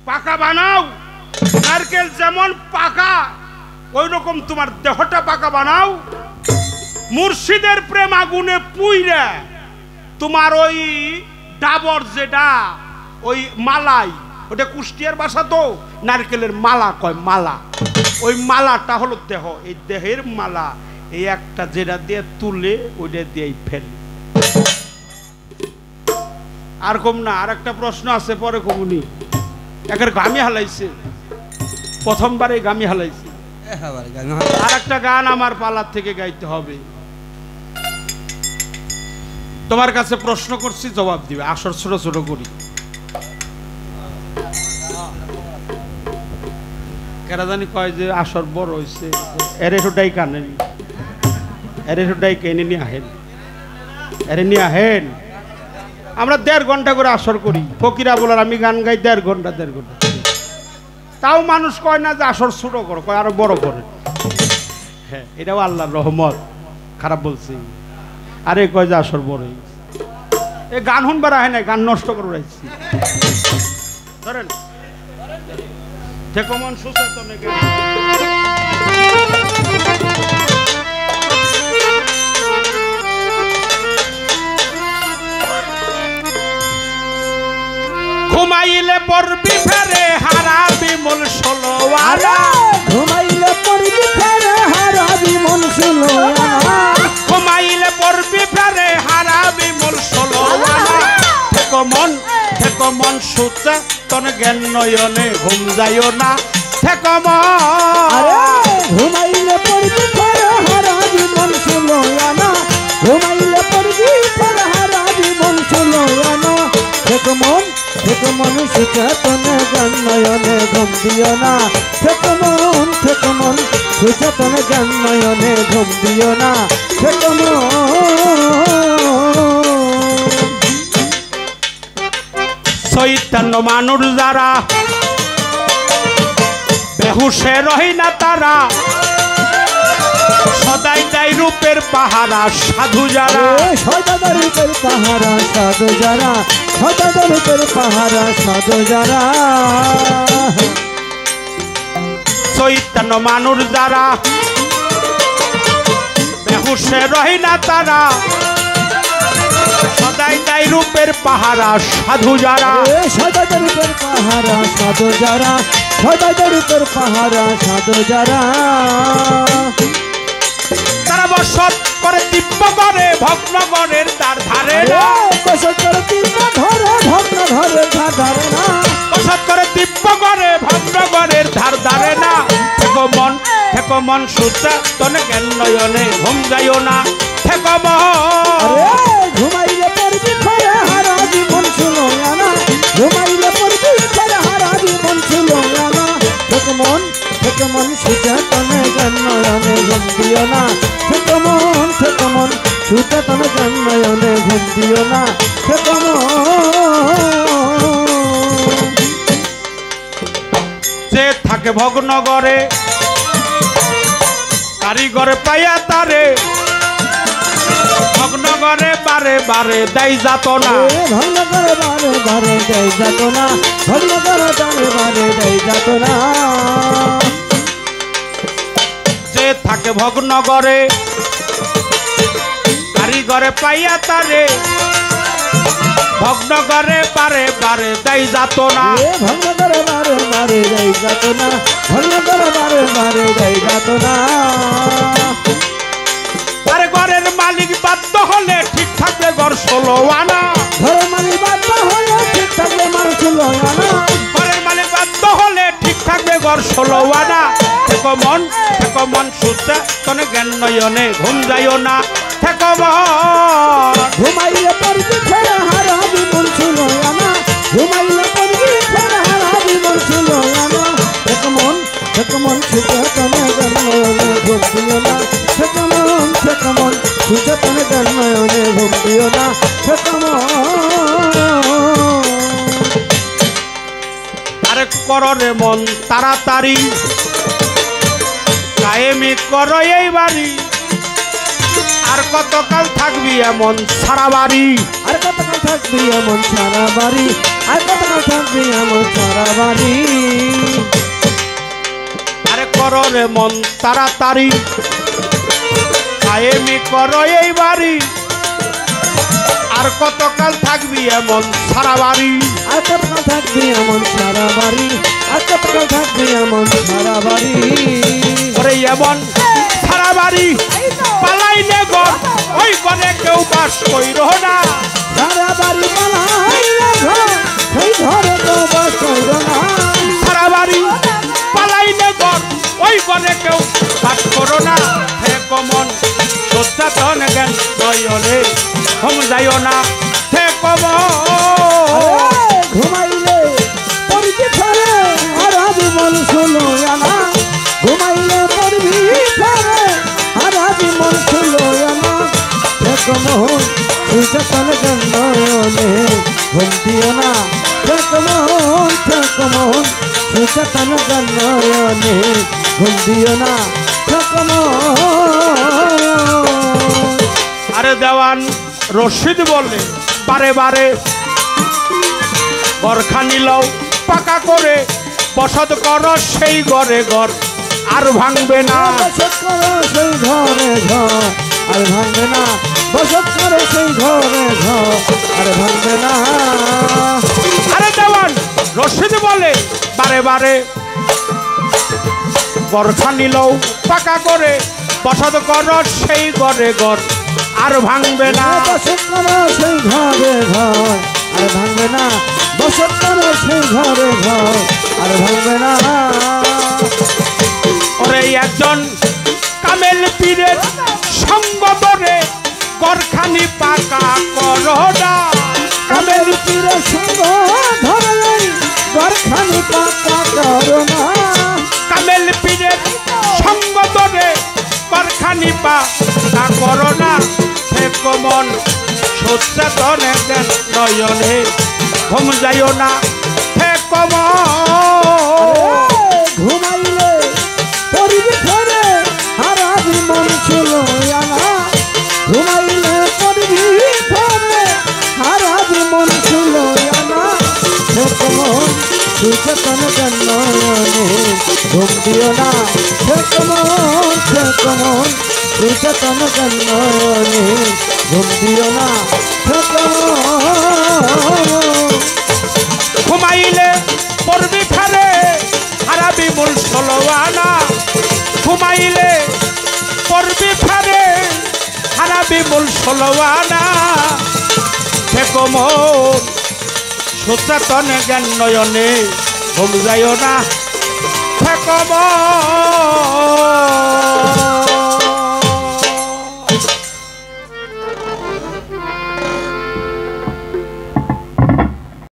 পাকা বানাও। নারকেল যেমন পাকা ওই রকম তোমার দেহটা পাকা বানাও, মুর্শিদের প্রেম আগুনে পুইরা তোমার ওই ডাবর যেটা ওই মালাই, ওটা কুষ্টিয়ার ভাষা তো নারকেলের মালা কয়, মালা, ওই মালাটা হলো দেহ, এই দেহের মালা এই একটা যেটা দিয়ে তুলে ওইটা দিয়ে ফেল। আর কম না, আর একটা প্রশ্ন আছে পরে কমুনি। একের গামি হালাইছে, প্রথমবারে গামি হালাইছে। আর একটা গান আমার পালার থেকে গাইতে হবে। তোমার কাছে প্রশ্ন করছি, জবাব দিবে, আসর ছোট ছোট করি। কেরা জানি কয় যে আসর বড় হয়েছে, এরে হুডাই কানেন, এরে হুডাই কেনে নিয়ে আহেন, এরে নিয়ে আহেন। আমরা 1.5 ঘন্টা করে আসর করি, ফকিরা বলার আমি গান গাই 1.5 ঘন্টা 1.5 ঘন্টা, তাও মানুষ কয় না যে আসর ছোট করো, কয় আরো বড় করে। হ্যাঁ, এটাও আল্লাহর রহমত, খারাপ বলছি। আরে কয় যে আসর বড়, এই গান শুনবার আহে নাই, গান নষ্ট করে রাখছি। ধরেন থেকো মন সুচেতনে ঘুমাইলে পড়বি ফেরে হারাবি মন ষোলোয়ারা, ঘুমাইলে পড়বি ফেরে হারাবি মন ষোলোয়ারা, ঘুমাইলে পড়বি ফেরে হারাবি মন ষোলোয়ারা। থেকো মন সুচেতন জ্ঞান নয়নে ঘুম যাইও না, থেকো মন। ঘুমাইলে পড়বি ফেরে হারাবি মন ষোলোয়ারা, ঘুমাইলে পড়বি ফেরে হারাবি মন ষোলোয়ারা। থেকো মন সুচেতন জ্ঞান নয়নে ঘুম দিও না, থেকো মন সুচেতন জ্ঞান নয়নে ঘুম দিও না, থেকো মন। চৈতন্য মানুষ যারা বেহুশে রহি না তারা, সদাই দেয় রূপের পাহারা সাধু যারা, সদা রূপের পাহারা সাধু যারা, সদা রূপের পাহারা সাধু যারা। চৈতন্য মানুষ যারা বেহুশে রহি না তারা, সদাই দেয় রূপের পাহারা সাধু যারা, সদা রূপের পাহারা সাধু যারা, সদা রূপের পাহারা সাধু যারা। তারা বসত করে দিব্য করে ভগ্নগরের দ্বার ধারে না, বসত করে দিব্য ধরে ভগ্নগরের ধার ধারে না, বসত করে দিব্য করে ভগ্নগরের ধার ধারে না। থেকো মন সুচেতন জ্ঞান নয়নে ঘুম যাইও না, থেকো মন। ঘুমাইলে পড়বি ফেরে হারাবি মন ষোলোয়ারা, ঘুমাইলে পড়বি ফেরে হারাবি মন ষোলোয়ারা। থেকো মন সুচেতন জ্ঞান নয়নে ঘুম দিও না, থেকো মন সুচেতন জ্ঞান নয়নে ঘুম দিও না, থেকো মন। যে থাকে ভগ্নগরে কারিগর পাইয়া তারে, ভগ্নগরে বারে বারে দেয় যাতনা, ভগ্নগরে বারে বারে দেয় যাতনা, ভগ্নগরে বারে বারে দেয় যাতনা। যে থাকে ভগ্নগরে কারিগরে পাইয়া তারে, ভগ্নগরে বারে বারে দেয় যাতনা, ভগ্নগরে বারে বারে দেয় যাতনা, ভগ্নগরে বারে বারে দেয় যাতনা। আরে ঘরের মালিক বাধ্য হলে ঠিক থাকবে ঘর 16 আনা, ঘরের মালিক বাধ্য হলে ঠিক থাকবে মার 16 আনা, ঘরের মালিক বাধ্য হলে ঠিক থাকবে ঘর 16 আনা। থেকো মন সুচেতন জ্ঞান নয়নে ঘুম যাইও না, থেকো মন। ঘুমাইলে পড়বি ফেরে হারাবি মন ষোলোয়ারা, ঘুমাইলে পড়বি ফেরে হারাবি মন ষোলোয়ারা। থেকো মন সুচেতন জ্ঞান নয়নে ঘুম দিও না, থেকো মন সুচেতন জ্ঞান নয়নে ঘুম দিও না, থেকো মন। আরে কররে মন তাড়াতাড়ি কায়েমি করো এই বাড়ি, আর কতকাল থাকবি এমন সারা বাড়ি, আর কতকাল থাকবি এমন সারা বাড়ি, আর কতকাল থাকবি এমন সারা বাড়ি। আরে করো রে মন তাড়াতাড়ি কায়েমি করো এই বাড়ি আর কতকাল থাকবি এমন সারা বাড়ি আর কতকাল থাকবি এমন সারা বাড়ি আর কতকাল থাকবি এমন সারা বাড়ি ওরে এমন সারা বাড়ি পালাইলে ঘর ওই ঘরে কেউ বাস কইর না সারা বাড়ি পালাইলে ঘর সেই ঘরে কেউ বাস কইর না সারা বাড়ি পালাইলে ঘর ওই ঘরে কেউ বাস করো না হে কমন সচেতন জ্ঞান নয়নে হোম যাইও না হে কমন ঘুমাইলে পড়বি ফেরে আর জীবন শুনো না ঘুমাইলে পড়বি ফেরে আর জীবন শুনো না মোহন সুচেতন গণনে ঘুম দিও না মোহন সুচেতন গণনে ঘুম দিও না আরে দেওয়ান রশিদ বলে বারে বারে ঘরখানি লও পাকা করে বসত করো সেই ঘরে ঘর আর ভাঙবে না বসত করো সেই ঘরে ঘর আর ভাঙবে না বসত করে সেই ঘরে ঘর আর ভাঙবে না আরে দেওয়ান রশিদ বলে বারে বারে ঘরখানি লও পাকা করে বসত করো সেই ঘরে ঘর আর ভাঙবে না বসত করো সেই ঘরে ঘর আর ভাঙবে না বসত করো সেই ঘরে ঘর আর ভাঙবে না ওরে একজন কামেল পীরের সঙ্গ ধরে ঘরখানি পাকা করো না কামেল পীরের সঙ্গ ধরে ঘরখানি পাকা করো না কামেল পীরের সঙ্গ ধরে ঘরখানি পাকা করো না হে কমন সচেতন নয়নে ঘুম যাইও না হে কমন ঘুমাইলে পড়বি ফেরে হারা জীবন ছিল না ঘুমাইলে পড়বি ফেরে হারা জীবন ছিল না সুচেতন জন্মনে ঘুম দিও না সুচেতন জন্মনে ঘুম দিও না ঘুমাইলে পড়বি ফেরে হারাবি মূল ষোলোয়ানা ঘুমাইলে পড়বি ফেরে হারাবি মূল ষোলোয়ানা হে কমন সচেতন জ্ঞান নয়নে ঘুম যাইও না হে কমন